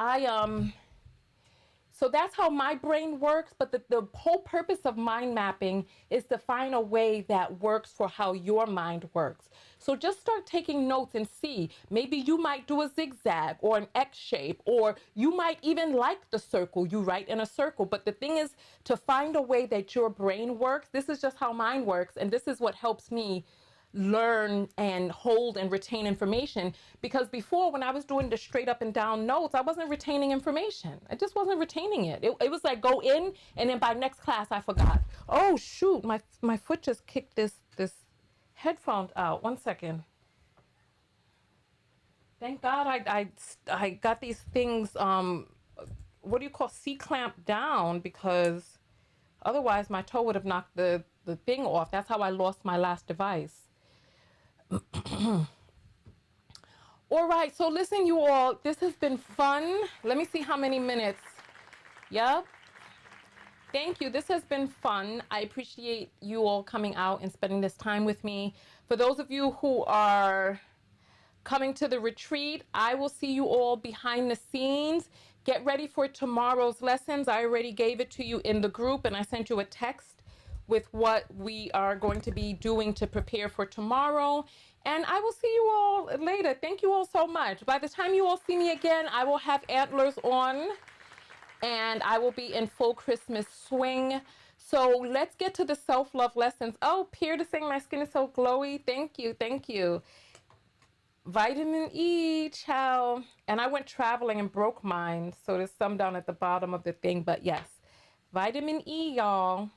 so that's how my brain works, but the whole purpose of mind mapping is to find a way that works for how your mind works. So just start taking notes and see. Maybe you might do a zigzag or an X shape, or you might even like the circle. You write in a circle. But the thing is to find a way that your brain works. This is just how mine works, and this is what helps me learn and hold and retain information. Because before, when I was doing the straight up and down notes, I wasn't retaining information. I just wasn't retaining it. It was like go in, and then by next class I forgot. Oh shoot, my foot just kicked this headphone out. 1 second. Thank God I got these things what do you call, C-clamp down, because otherwise my toe would have knocked the thing off. That's how I lost my last device. All right, so listen, you all, this has been fun. Let me see how many minutes. Yep. Thank you. This has been fun. I appreciate you all coming out and spending this time with me. For those of you who are coming to the retreat, I will see you all behind the scenes. Get ready for tomorrow's lessons. I already gave it to you in the group, and I sent you a text with what we are going to be doing to prepare for tomorrow. And I will see you all later. Thank you all so much. By the time you all see me again, I will have antlers on, and I will be in full Christmas swing. So let's get to the self-love lessons. Oh, Pierre to saying my skin is so glowy. Thank you. Thank you. Vitamin E, ciao. And I went traveling and broke mine. So there's some down at the bottom of the thing. But yes, vitamin E, y'all.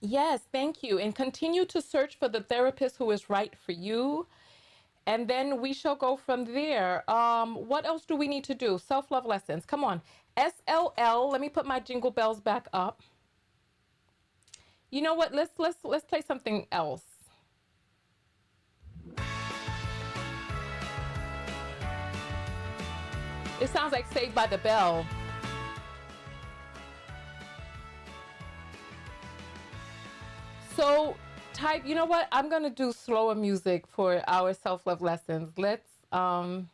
Yes, thank you. And continue to search for the therapist who is right for you. And then we shall go from there. What else do we need to do? Self-love lessons. Come on. SLL. Let me put my jingle bells back up. You know what? Let's play something else. It sounds like Saved by the Bell. So type, you know what? I'm going to do slower music for our self-love lessons. Let's, oh,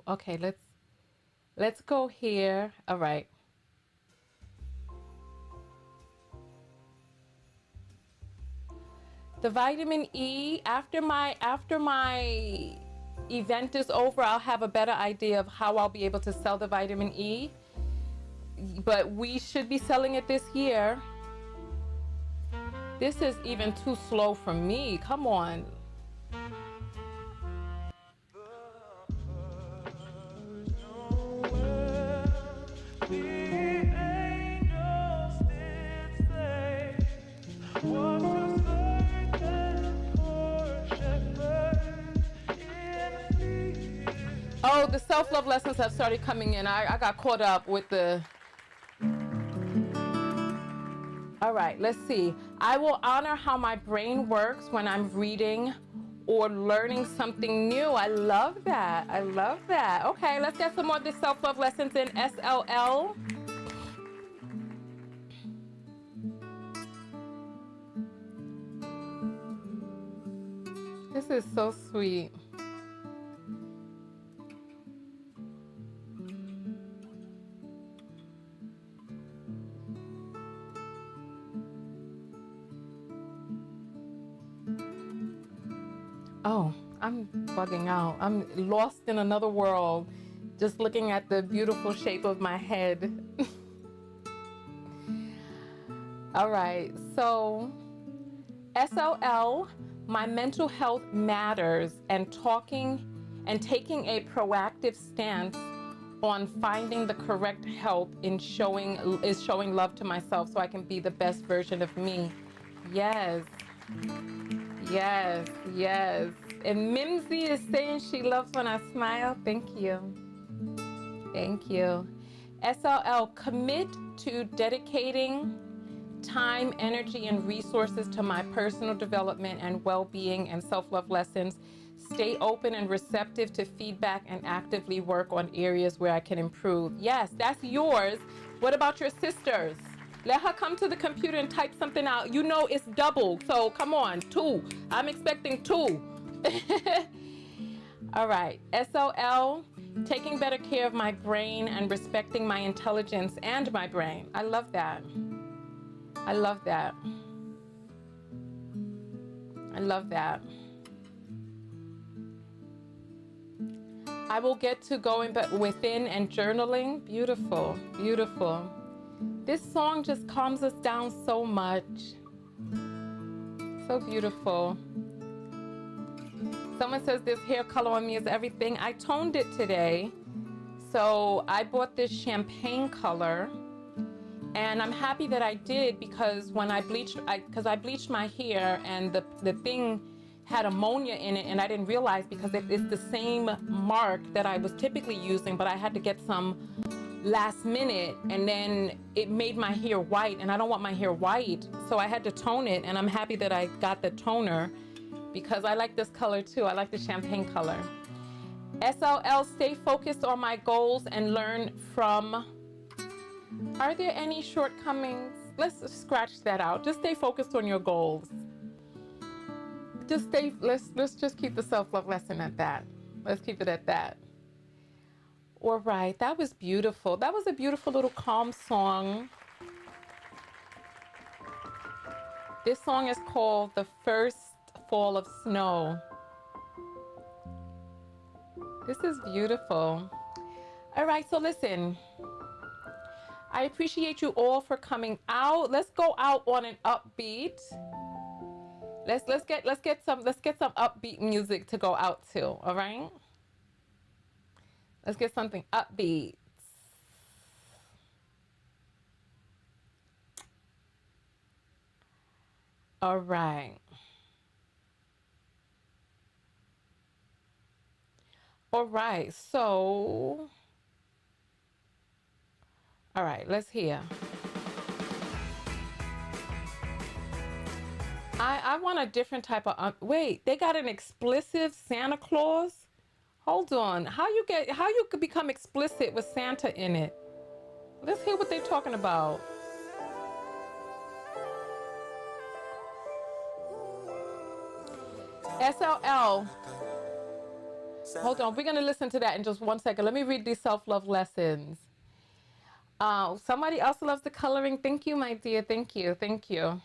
okay. Let's go here. All right. The vitamin E, after my event is over, I'll have a better idea of how I'll be able to sell the vitamin E. but we should be selling it this year. This is even too slow for me. Come on. Oh, the self-love lessons have started coming in. I got caught up with the... All right, let's see. I will honor how my brain works when I'm reading or learning something new. I love that. I love that. Okay, let's get some more of the self-love lessons in SLL. This is so sweet. Oh, I'm bugging out. I'm lost in another world, just looking at the beautiful shape of my head. All right, so SLL, my mental health matters, and taking a proactive stance on finding the correct help is showing love to myself so I can be the best version of me. Yes. Yes, yes. And Mimsy is saying she loves when I smile. Thank you. Thank you. SLL, commit to dedicating time, energy, and resources to my personal development and well-being and self-love lessons. Stay open and receptive to feedback and actively work on areas where I can improve. Yes, that's yours. What about your sisters? Let her come to the computer and type something out. You know it's double, so come on, 2. I'm expecting 2. All right, SOL, taking better care of my brain and respecting my intelligence and my brain. I love that. I love that. I love that. I will get to going within and journaling. Beautiful, beautiful. This song just calms us down so much. So beautiful. Someone says this hair color on me is everything. I toned it today. So I bought this champagne color. And I'm happy that I did because when I bleached, I bleached my hair and the thing had ammonia in it and I didn't realize because it's the same mark that I was typically using, but I had to get some last minute and then it made my hair white and I don't want my hair white. So I had to tone it and I'm happy that I got the toner because I like this color too. I like the champagne color. SLL, stay focused on my goals and learn from... Are there any shortcomings? Let's scratch that out. Just stay focused on your goals. Let's just keep the self-love lesson at that. Let's keep it at that. All right, that was beautiful. That was a beautiful little calm song. This song is called The First Fall of Snow. This is beautiful. All right, so listen. I appreciate you all for coming out. Let's go out on an upbeat. Let's get some upbeat music to go out to, all right? Let's get something upbeat. All right. All right, so... All right, let's hear. I want a different type of... wait, they got an explicit Santa Claus? Hold on. How you could become explicit with Santa in it? Let's hear what they're talking about. SLL. Hold on. We're going to listen to that in just 1 second. Let me read these self-love lessons. Somebody else loves the coloring. Thank you, my dear. Thank you. Thank you.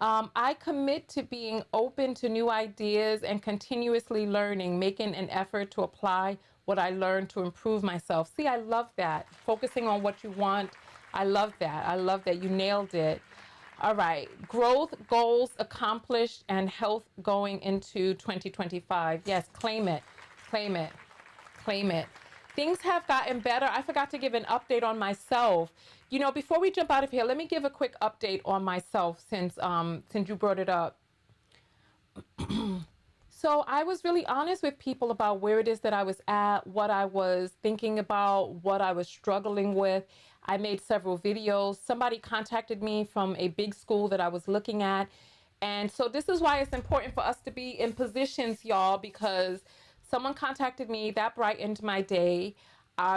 I commit to being open to new ideas and continuously learning, making an effort to apply what I learned to improve myself. See, I love that. Focusing on what you want. I love that. I love that. You nailed it. All right. Growth, goals accomplished, and health going into 2025. Yes, claim it. Claim it. Claim it. Things have gotten better. I forgot to give an update on myself. You know, before we jump out of here, let me give a quick update on myself since you brought it up. So I was really honest with people about where it is that I was at, what I was thinking about, what I was struggling with. I made several videos. Somebody contacted me from a big school that I was looking at. And so this is why it's important for us to be in positions, y'all, because someone contacted me that brightened my day.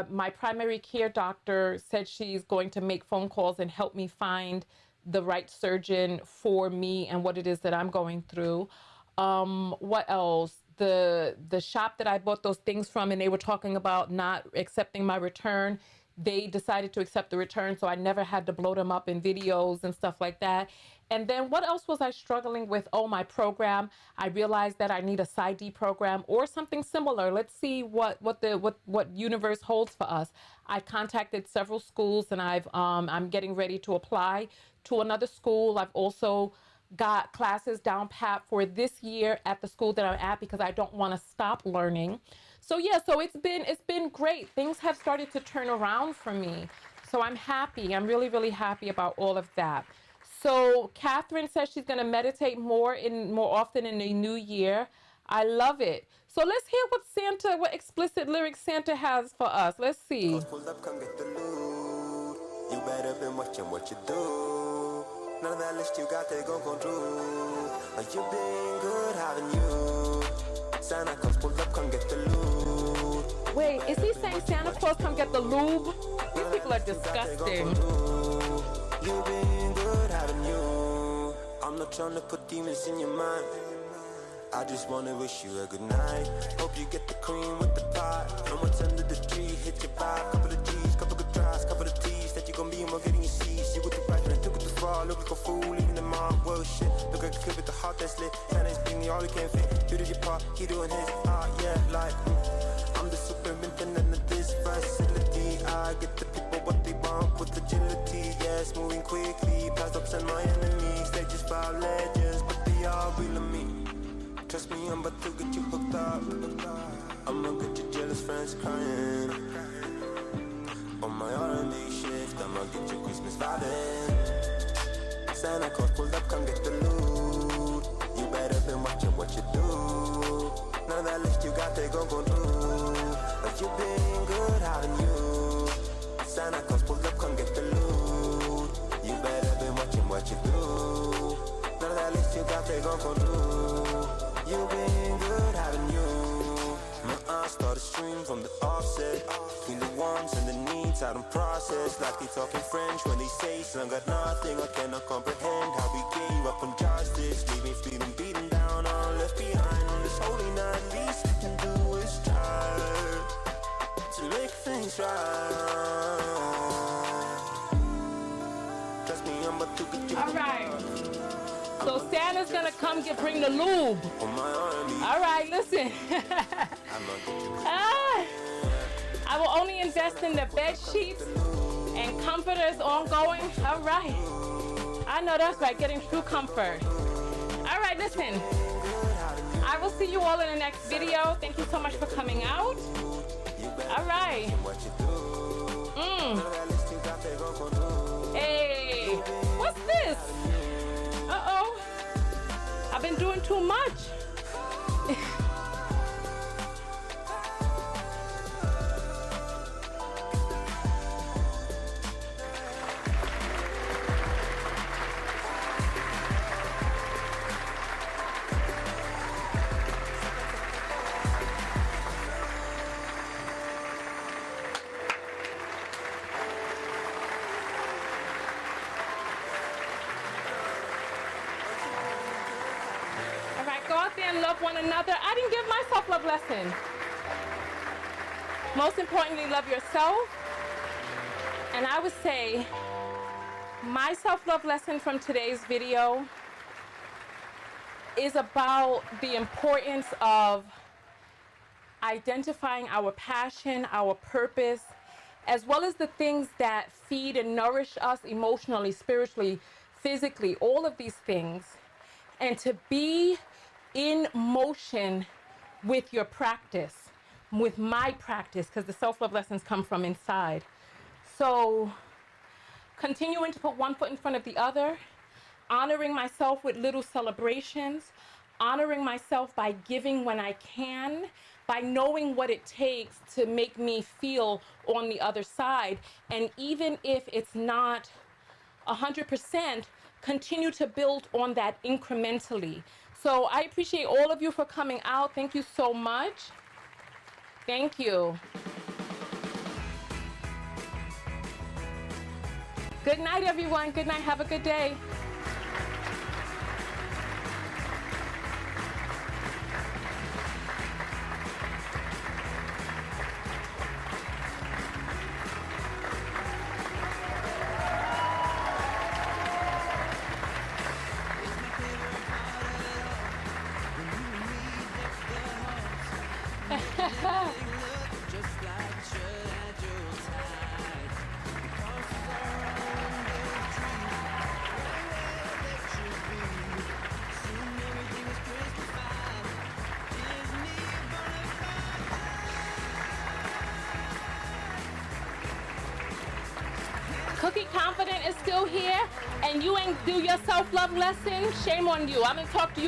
My primary care doctor said she's going to make phone calls and help me find the right surgeon for me and what it is that I'm going through. What else? The shop that I bought those things from, and they were talking about not accepting my return. They decided to accept the return, so I never had to blow them up in videos and stuff like that. And then what else was I struggling with? Oh, my program. I realized that I need a PsyD program or something similar. Let's see what universe holds for us. I contacted several schools, and I'm getting ready to apply to another school. I've also got classes down pat for this year at the school that I'm at because I don't want to stop learning. So yeah, so it's been great. Things have started to turn around for me. So I'm happy. I'm really, really happy about all of that. So Catherine says she's going to meditate more often in the new year. I love it. So let's hear what explicit lyrics Santa has for us. Let's see. Pulled up, come get the loot. You better been watching what you do. None of that list you got, they gon' come through. Like you been good, haven't you? Santa Claus pulled up, come get the loot. Wait, is he saying Santa Claus come get the lube? These people are disgusting. You been good, haven't you? I'm not trying to put demons in your mind. I just wanna wish you a good night. Hope you get the cream with the pie. And what's under the tree, hit your vibe. Couple of G's, couple good tries, couple of T's. That you gon' be more getting your C's. You with the right and took it too far. Look like a fool, even the mom. Whoa, shit. Look like a kid with the heart that's lit. Santa's bring me all he can fit. You did your part, he doing his. Yeah, like I'm the superintendent of this facility. I get the people what they want with agility. Yes, moving quickly, past ups and my enemies. They just 5 legends, but they all real to me. Trust me, I'm about to get you hooked up. I'ma get your jealous friends crying. On my R&B shift, I'ma get your Christmas vibing. Santa Claus pulled up, come get the loot. You better been watching what you do. None of that list you got, they gon' go through. Like you been good, haven't you? Santa Claus pulled up, come get the loot. You better been watching what you do. None of that list you got, they gon' go through. You been good, haven't you? My eyes start to stream from the offset. Between the wants and the needs, I don't process. Like they talking French when they say son got nothing. I cannot comprehend how we gave up on justice. Leaving feeling beaten down, all left behind. On this holy night, least we can do is try to make things right. Trust me, I'm about to get you. All right. So Santa's gonna come bring the lube. All right, listen. I will only invest in the bed sheets and comforters ongoing. All right. I know that's right, getting true comfort. All right, listen. I will see you all in the next video. Thank you so much for coming out. All right. Hey, what's this? Uh-oh. I've been doing too much. Go out there and love one another. I didn't give my self-love lesson. Most importantly, love yourself. And I would say my self-love lesson from today's video is about the importance of identifying our passion, our purpose, as well as the things that feed and nourish us emotionally, spiritually, physically, all of these things, and to be in motion with your practice, with my practice, because the self-love lessons come from inside. So continuing to put one foot in front of the other, honoring myself with little celebrations, honoring myself by giving when I can, by knowing what it takes to make me feel on the other side. And even if it's not 100%, continue to build on that incrementally. So I appreciate all of you for coming out. Thank you so much. Thank you. Good night, everyone. Good night. Have a good day. Cookie Confident is still here, and you ain't do your self-love lesson. Shame on you. I'm gonna talk to you